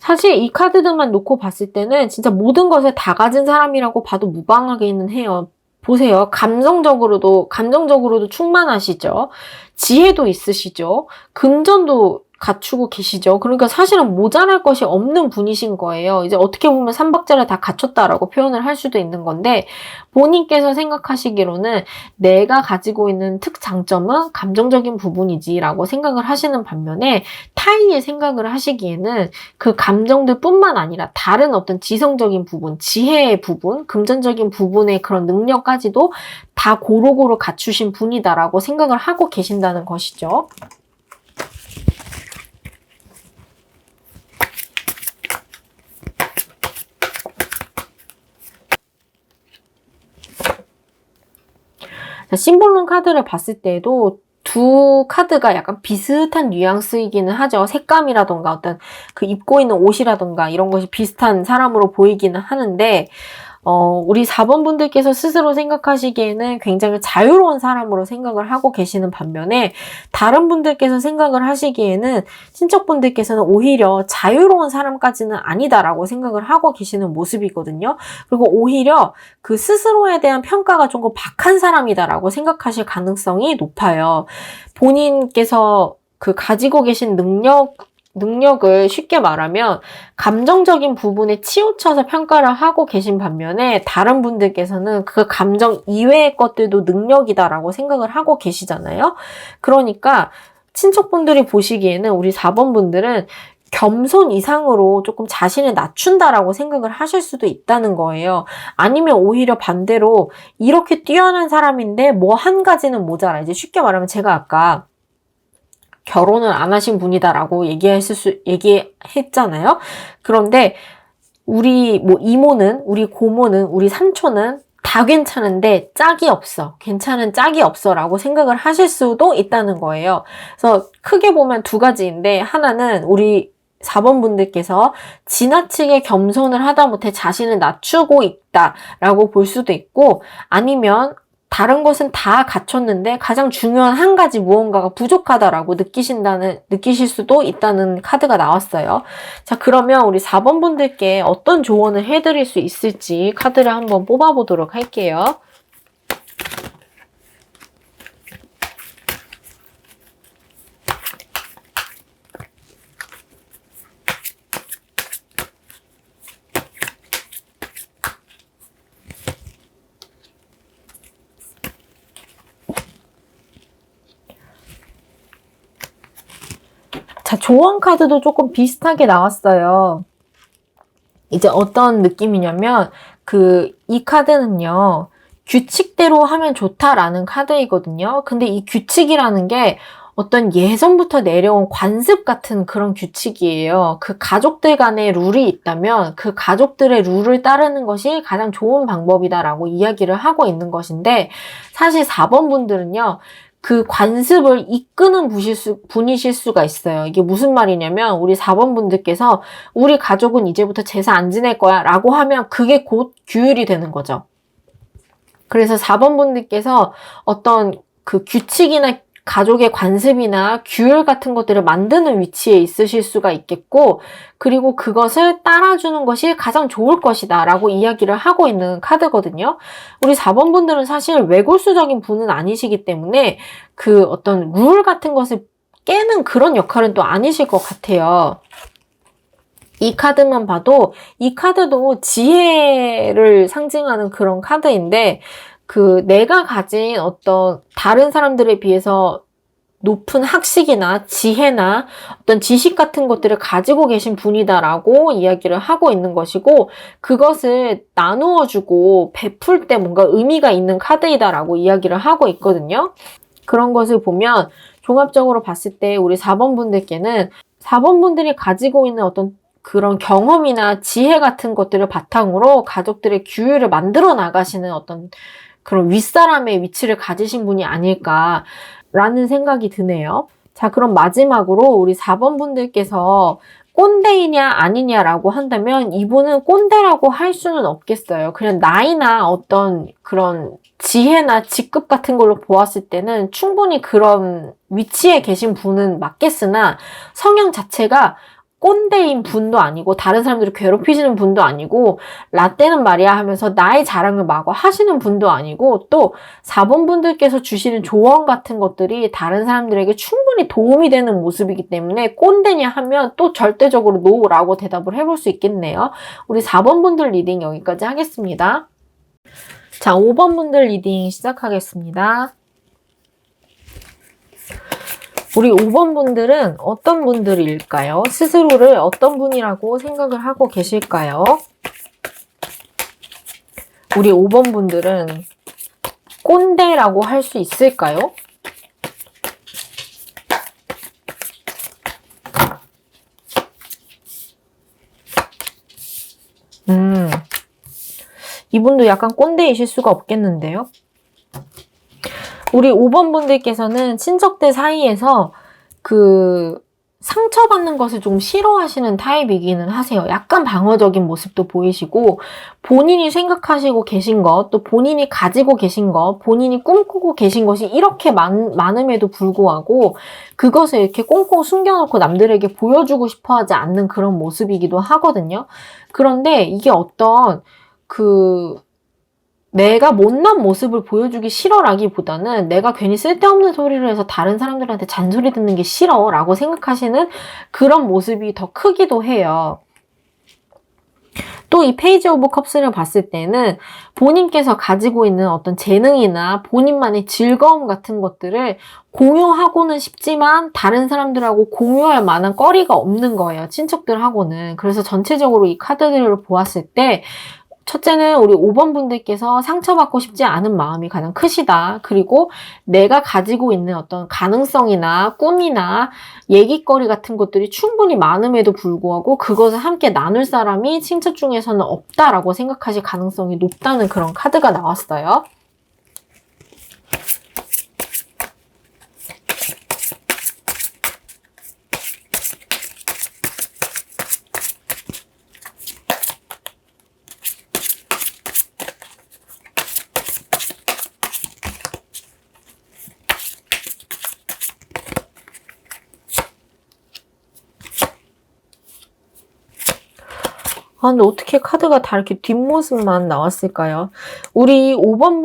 S1: 사실 이 카드들만 놓고 봤을 때는 진짜 모든 것을 다 가진 사람이라고 봐도 무방하기는 해요. 보세요. 감정적으로도 충만하시죠. 지혜도 있으시죠. 금전도 갖추고 계시죠. 그러니까 사실은 모자랄 것이 없는 분이신 거예요. 이제 어떻게 보면 삼박자를 다 갖췄다라고 표현을 할 수도 있는 건데, 본인께서 생각하시기로는 내가 가지고 있는 특장점은 감정적인 부분이지라고 생각을 하시는 반면에, 타인이 생각을 하시기에는 그 감정들 뿐만 아니라 다른 어떤 지성적인 부분, 지혜의 부분, 금전적인 부분의 그런 능력까지도 다 고루고루 갖추신 분이다라고 생각을 하고 계신다는 것이죠. 심볼론 카드를 봤을 때도 두 카드가 약간 비슷한 뉘앙스이기는 하죠. 색감이라던가 어떤 그 입고 있는 옷이라던가 이런 것이 비슷한 사람으로 보이기는 하는데, 우리 4번 분들께서 스스로 생각하시기에는 굉장히 자유로운 사람으로 생각을 하고 계시는 반면에, 다른 분들께서 생각을 하시기에는 친척분들께서는 오히려 자유로운 사람까지는 아니다라고 생각을 하고 계시는 모습이거든요. 그리고 오히려 그 스스로에 대한 평가가 조금 박한 사람이다라고 생각하실 가능성이 높아요. 본인께서 그 가지고 계신 능력을 쉽게 말하면 감정적인 부분에 치우쳐서 평가를 하고 계신 반면에, 다른 분들께서는 그 감정 이외의 것들도 능력이다라고 생각을 하고 계시잖아요. 그러니까 친척분들이 보시기에는 우리 4번 분들은 겸손 이상으로 조금 자신을 낮춘다라고 생각을 하실 수도 있다는 거예요. 아니면 오히려 반대로 이렇게 뛰어난 사람인데 뭐 한 가지는 모자라. 이제 쉽게 말하면 제가 아까 결혼을 안 하신 분이다라고 얘기했잖아요. 그런데 우리 뭐 이모는, 우리 고모는, 우리 삼촌은 다 괜찮은데 짝이 없어. 괜찮은 짝이 없어 라고 생각을 하실 수도 있다는 거예요. 그래서 크게 보면 두 가지인데, 하나는 우리 4번 분들께서 지나치게 겸손을 하다못해 자신을 낮추고 있다라고 볼 수도 있고, 아니면 다른 것은 다 갖췄는데 가장 중요한 한 가지 무언가가 부족하다라고 느끼실 수도 있다는 카드가 나왔어요. 자, 그러면 우리 4번 분들께 어떤 조언을 해드릴 수 있을지 카드를 한번 뽑아보도록 할게요. 자, 조언 카드도 조금 비슷하게 나왔어요. 이제 어떤 느낌이냐면 이 카드는요. 규칙대로 하면 좋다라는 카드이거든요. 근데 이 규칙이라는 게 어떤 예전부터 내려온 관습 같은 그런 규칙이에요. 그 가족들 간에 룰이 있다면 그 가족들의 룰을 따르는 것이 가장 좋은 방법이다라고 이야기를 하고 있는 것인데, 사실 4번 분들은요. 그 관습을 이끄는 분이실 수가 있어요. 이게 무슨 말이냐면 우리 4번 분들께서 우리 가족은 이제부터 제사 안 지낼 거야 라고 하면 그게 곧 규율이 되는 거죠. 그래서 4번 분들께서 어떤 그 규칙이나 가족의 관습이나 규율 같은 것들을 만드는 위치에 있으실 수가 있겠고, 그리고 그것을 따라주는 것이 가장 좋을 것이다 라고 이야기를 하고 있는 카드거든요. 우리 4번 분들은 사실 외골수적인 분은 아니시기 때문에 그 어떤 룰 같은 것을 깨는 그런 역할은 또 아니실 것 같아요. 이 카드만 봐도 이 카드도 지혜를 상징하는 그런 카드인데, 내가 가진 어떤 다른 사람들에 비해서 높은 학식이나 지혜나 어떤 지식 같은 것들을 가지고 계신 분이다라고 이야기를 하고 있는 것이고, 그것을 나누어주고 베풀 때 뭔가 의미가 있는 카드이다라고 이야기를 하고 있거든요. 그런 것을 보면 종합적으로 봤을 때 우리 4번 분들께는 4번 분들이 가지고 있는 어떤 그런 경험이나 지혜 같은 것들을 바탕으로 가족들의 규율을 만들어 나가시는 어떤 그런 윗사람의 위치를 가지신 분이 아닐까라는 생각이 드네요. 자, 그럼 마지막으로 우리 4번 분들께서 꼰대이냐 아니냐라고 한다면 이분은 꼰대라고 할 수는 없겠어요. 그냥 나이나 어떤 그런 지혜나 직급 같은 걸로 보았을 때는 충분히 그런 위치에 계신 분은 맞겠으나, 성향 자체가 꼰대인 분도 아니고 다른 사람들을 괴롭히시는 분도 아니고 라떼는 말이야 하면서 나의 자랑을 마구 하시는 분도 아니고, 또 4번 분들께서 주시는 조언 같은 것들이 다른 사람들에게 충분히 도움이 되는 모습이기 때문에 꼰대냐 하면 또 절대적으로 노라고 대답을 해볼 수 있겠네요. 우리 4번 분들 리딩 여기까지 하겠습니다. 자, 5번 분들 리딩 시작하겠습니다. 우리 5번 분들은 어떤 분들일까요? 스스로를 어떤 분이라고 생각을 하고 계실까요? 우리 5번 분들은 꼰대라고 할 수 있을까요? 이분도 약간 꼰대이실 수가 없겠는데요? 우리 5번 분들께서는 친척들 사이에서 상처받는 것을 좀 싫어하시는 타입이기는 하세요. 약간 방어적인 모습도 보이시고, 본인이 생각하시고 계신 것, 또 본인이 가지고 계신 것, 본인이 꿈꾸고 계신 것이 이렇게 많음에도 불구하고 그것을 이렇게 꽁꽁 숨겨놓고 남들에게 보여주고 싶어 하지 않는 그런 모습이기도 하거든요. 그런데 이게 어떤 내가 못난 모습을 보여주기 싫어라기보다는 내가 괜히 쓸데없는 소리를 해서 다른 사람들한테 잔소리 듣는 게 싫어라고 생각하시는 그런 모습이 더 크기도 해요. 또 이 페이지 오브 컵스를 봤을 때는 본인께서 가지고 있는 어떤 재능이나 본인만의 즐거움 같은 것들을 공유하고는 싶지만 다른 사람들하고 공유할 만한 거리가 없는 거예요. 친척들하고는. 그래서 전체적으로 이 카드들을 보았을 때 첫째는 우리 5번 분들께서 상처받고 싶지 않은 마음이 가장 크시다. 그리고 내가 가지고 있는 어떤 가능성이나 꿈이나 얘기거리 같은 것들이 충분히 많음에도 불구하고 그것을 함께 나눌 사람이 친척 중에서는 없다라고 생각하실 가능성이 높다는 그런 카드가 나왔어요. 근데 어떻게 카드가 다 이렇게 뒷모습만 나왔을까요? 우리 5번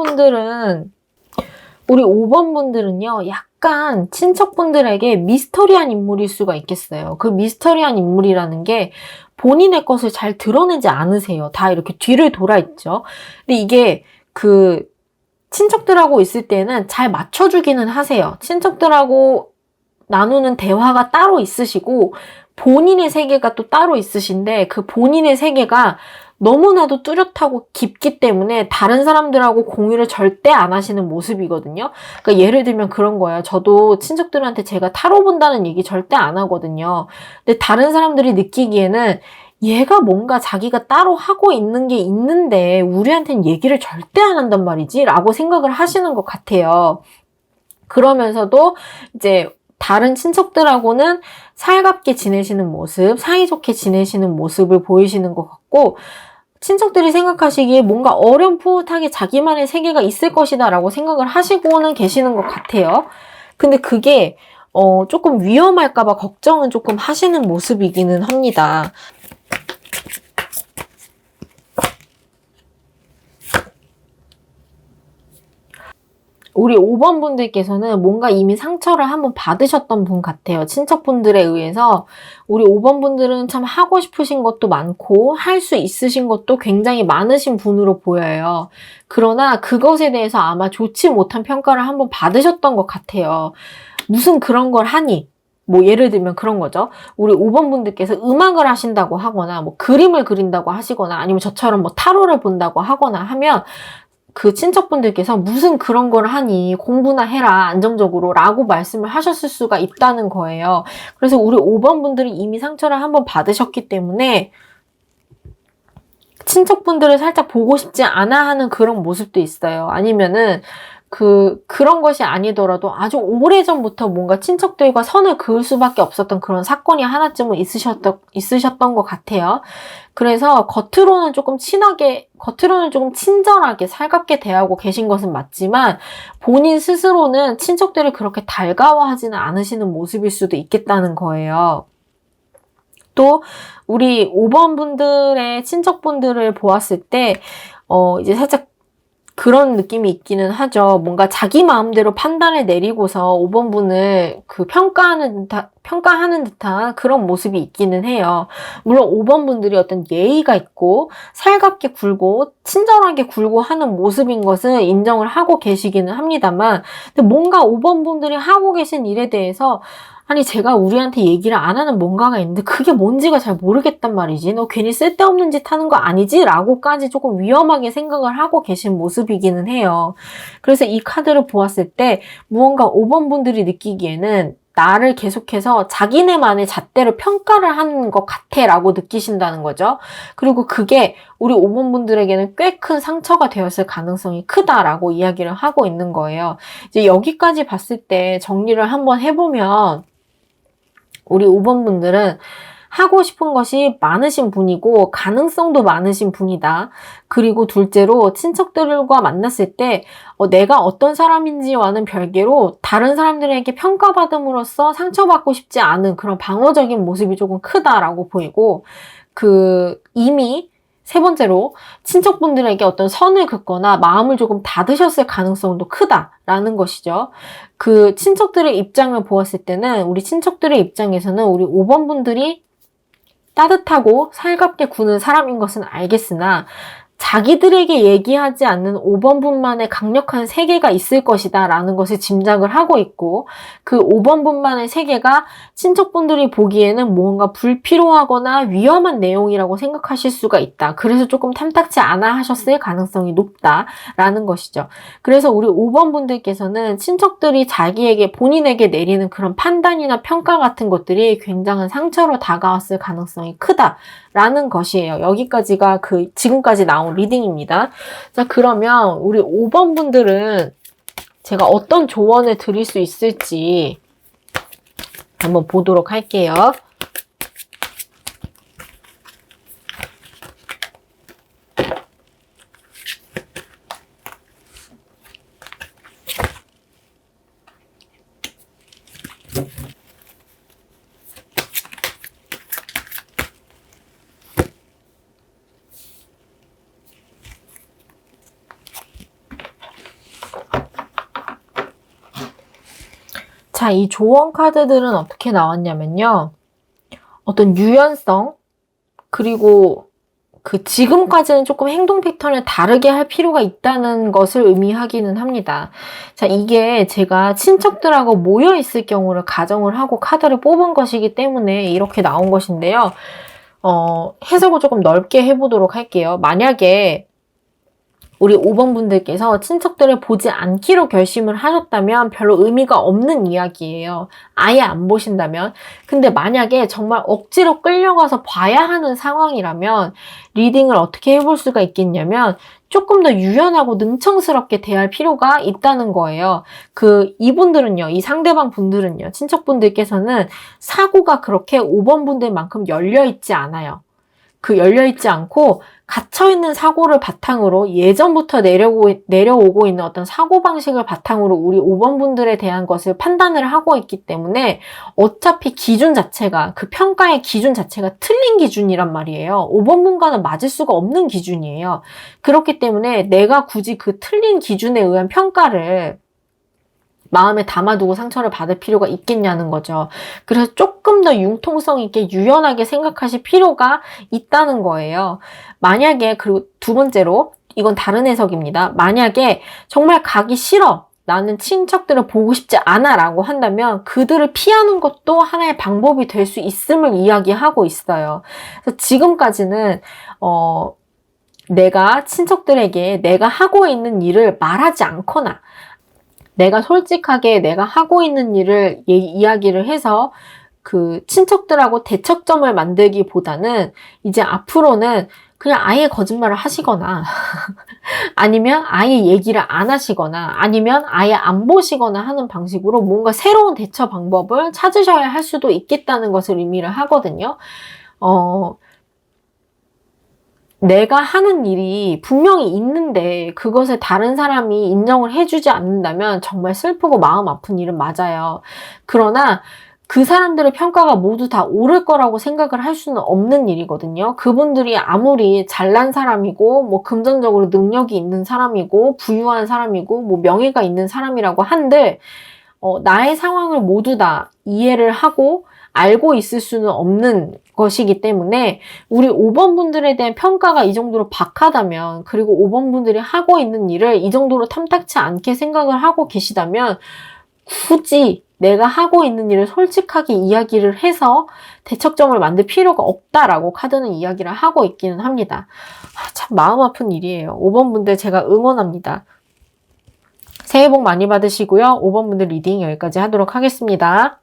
S1: 분들은요, 약간 친척분들에게 미스터리한 인물일 수가 있겠어요. 그 미스터리한 인물이라는 게 본인의 것을 잘 드러내지 않으세요. 다 이렇게 뒤를 돌아 있죠. 근데 이게 친척들하고 있을 때는 잘 맞춰주기는 하세요. 친척들하고 나누는 대화가 따로 있으시고 본인의 세계가 또 따로 있으신데 그 본인의 세계가 너무나도 뚜렷하고 깊기 때문에 다른 사람들하고 공유를 절대 안 하시는 모습이거든요. 그러니까 예를 들면 그런 거예요. 저도 친척들한테 제가 타로 본다는 얘기 절대 안 하거든요. 근데 다른 사람들이 느끼기에는 얘가 뭔가 자기가 따로 하고 있는 게 있는데 우리한테는 얘기를 절대 안 한단 말이지? 라고 생각을 하시는 것 같아요. 그러면서도 이제 다른 친척들하고는 살갑게 지내시는 모습, 사이좋게 지내시는 모습을 보이시는 것 같고, 친척들이 생각하시기에 뭔가 어렴풋하게 자기만의 세계가 있을 것이다 라고 생각을 하시고는 계시는 것 같아요. 근데 그게 조금 위험할까봐 걱정은 조금 하시는 모습이기는 합니다. 우리 5번 분들께서는 뭔가 이미 상처를 한번 받으셨던 분 같아요. 친척분들에 의해서. 우리 5번 분들은 참 하고 싶으신 것도 많고 할 수 있으신 것도 굉장히 많으신 분으로 보여요. 그러나 그것에 대해서 아마 좋지 못한 평가를 한번 받으셨던 것 같아요. 무슨 그런 걸 하니? 뭐 예를 들면 그런 거죠. 우리 5번 분들께서 음악을 하신다고 하거나 뭐 그림을 그린다고 하시거나 아니면 저처럼 뭐 타로를 본다고 하거나 하면 그 친척분들께서 무슨 그런 걸 하니 공부나 해라 안정적으로 라고 말씀을 하셨을 수가 있다는 거예요. 그래서 우리 5번 분들이 이미 상처를 한번 받으셨기 때문에 친척분들을 살짝 보고 싶지 않아 하는 그런 모습도 있어요. 아니면은 그런 것이 아니더라도 아주 오래전부터 뭔가 친척들과 선을 그을 수밖에 없었던 그런 사건이 하나쯤은 있으셨던 것 같아요. 그래서 겉으로는 조금 친절하게 살갑게 대하고 계신 것은 맞지만 본인 스스로는 친척들을 그렇게 달가워하지는 않으시는 모습일 수도 있겠다는 거예요. 또 우리 5번 분들의 친척분들을 보았을 때 이제 살짝 그런 느낌이 있기는 하죠. 뭔가 자기 마음대로 판단을 내리고서 5번 분을 평가하는 듯한 그런 모습이 있기는 해요. 물론 5번 분들이 어떤 예의가 있고 살갑게 굴고 친절하게 굴고 하는 모습인 것은 인정을 하고 계시기는 합니다만 근데 뭔가 5번 분들이 하고 계신 일에 대해서 아니 제가 우리한테 얘기를 안 하는 뭔가가 있는데 그게 뭔지가 잘 모르겠단 말이지. 너 괜히 쓸데없는 짓 하는 거 아니지? 라고까지 조금 위험하게 생각을 하고 계신 모습이기는 해요. 그래서 이 카드를 보았을 때 무언가 5번 분들이 느끼기에는 나를 계속해서 자기네만의 잣대로 평가를 하는 것 같아 라고 느끼신다는 거죠. 그리고 그게 우리 5번 분들에게는 꽤 큰 상처가 되었을 가능성이 크다라고 이야기를 하고 있는 거예요. 이제 여기까지 봤을 때 정리를 한번 해보면 우리 5번 분들은 하고 싶은 것이 많으신 분이고 가능성도 많으신 분이다. 그리고 둘째로 친척들과 만났을 때 내가 어떤 사람인지와는 별개로 다른 사람들에게 평가받음으로써 상처받고 싶지 않은 그런 방어적인 모습이 조금 크다라고 보이고 이미 세 번째로 친척분들에게 어떤 선을 긋거나 마음을 조금 닫으셨을 가능성도 크다라는 것이죠. 그 친척들의 입장을 보았을 때는 우리 친척들의 입장에서는 우리 5번 분들이 따뜻하고 살갑게 구는 사람인 것은 알겠으나 자기들에게 얘기하지 않는 5번 분만의 강력한 세계가 있을 것이다 라는 것을 짐작을 하고 있고 그 5번 분만의 세계가 친척분들이 보기에는 뭔가 불필요하거나 위험한 내용이라고 생각하실 수가 있다. 그래서 조금 탐탁치 않아 하셨을 가능성이 높다라는 것이죠. 그래서 우리 5번 분들께서는 친척들이 본인에게 내리는 그런 판단이나 평가 같은 것들이 굉장한 상처로 다가왔을 가능성이 크다라는 것이에요. 여기까지가 지금까지 나온 리딩입니다. 자, 그러면 우리 5번 분들은 제가 어떤 조언을 드릴 수 있을지 한번 보도록 할게요. 자, 이 조언 카드들은 어떻게 나왔냐면요. 어떤 유연성, 그리고 지금까지는 조금 행동 패턴을 다르게 할 필요가 있다는 것을 의미하기는 합니다. 자, 이게 제가 친척들하고 모여 있을 경우를 가정을 하고 카드를 뽑은 것이기 때문에 이렇게 나온 것인데요. 해석을 조금 넓게 해보도록 할게요. 만약에 우리 5번 분들께서 친척들을 보지 않기로 결심을 하셨다면 별로 의미가 없는 이야기예요. 아예 안 보신다면. 근데 만약에 정말 억지로 끌려가서 봐야 하는 상황이라면 리딩을 어떻게 해볼 수가 있겠냐면 조금 더 유연하고 능청스럽게 대할 필요가 있다는 거예요. 이분들은요, 이 상대방 분들은요, 친척분들께서는 사고가 그렇게 5번 분들만큼 열려있지 않아요. 열려있지 않고 갇혀있는 사고를 바탕으로 예전부터 내려오고 있는 어떤 사고방식을 바탕으로 우리 5번 분들에 대한 것을 판단을 하고 있기 때문에 어차피 기준 자체가, 평가의 기준 자체가 틀린 기준이란 말이에요. 5번 분과는 맞을 수가 없는 기준이에요. 그렇기 때문에 내가 굳이 틀린 기준에 의한 평가를 마음에 담아두고 상처를 받을 필요가 있겠냐는 거죠. 그래서 조금 더 융통성 있게 유연하게 생각하실 필요가 있다는 거예요. 만약에, 그리고 두 번째로, 이건 다른 해석입니다. 만약에 정말 가기 싫어, 나는 친척들을 보고 싶지 않아 라고 한다면 그들을 피하는 것도 하나의 방법이 될 수 있음을 이야기하고 있어요. 그래서 지금까지는 내가 친척들에게 내가 하고 있는 일을 말하지 않거나 내가 솔직하게 내가 하고 있는 일을 이야기를 해서 친척들하고 대척점을 만들기보다는 이제 앞으로는 그냥 아예 거짓말을 하시거나 아니면 아예 얘기를 안 하시거나 아니면 아예 안 보시거나 하는 방식으로 뭔가 새로운 대처 방법을 찾으셔야 할 수도 있겠다는 것을 의미를 하거든요. 내가 하는 일이 분명히 있는데 그것을 다른 사람이 인정을 해주지 않는다면 정말 슬프고 마음 아픈 일은 맞아요. 그러나 그 사람들의 평가가 모두 다 옳을 거라고 생각을 할 수는 없는 일이거든요. 그분들이 아무리 잘난 사람이고 뭐 금전적으로 능력이 있는 사람이고 부유한 사람이고 뭐 명예가 있는 사람이라고 한들 나의 상황을 모두 다 이해를 하고 알고 있을 수는 없는 것이기 때문에 우리 5번 분들에 대한 평가가 이 정도로 박하다면, 그리고 5번 분들이 하고 있는 일을 이 정도로 탐탁치 않게 생각을 하고 계시다면 굳이 내가 하고 있는 일을 솔직하게 이야기를 해서 대척점을 만들 필요가 없다라고 카드는 이야기를 하고 있기는 합니다. 참 마음 아픈 일이에요. 5번 분들 제가 응원합니다. 새해 복 많이 받으시고요. 5번 분들 리딩 여기까지 하도록 하겠습니다.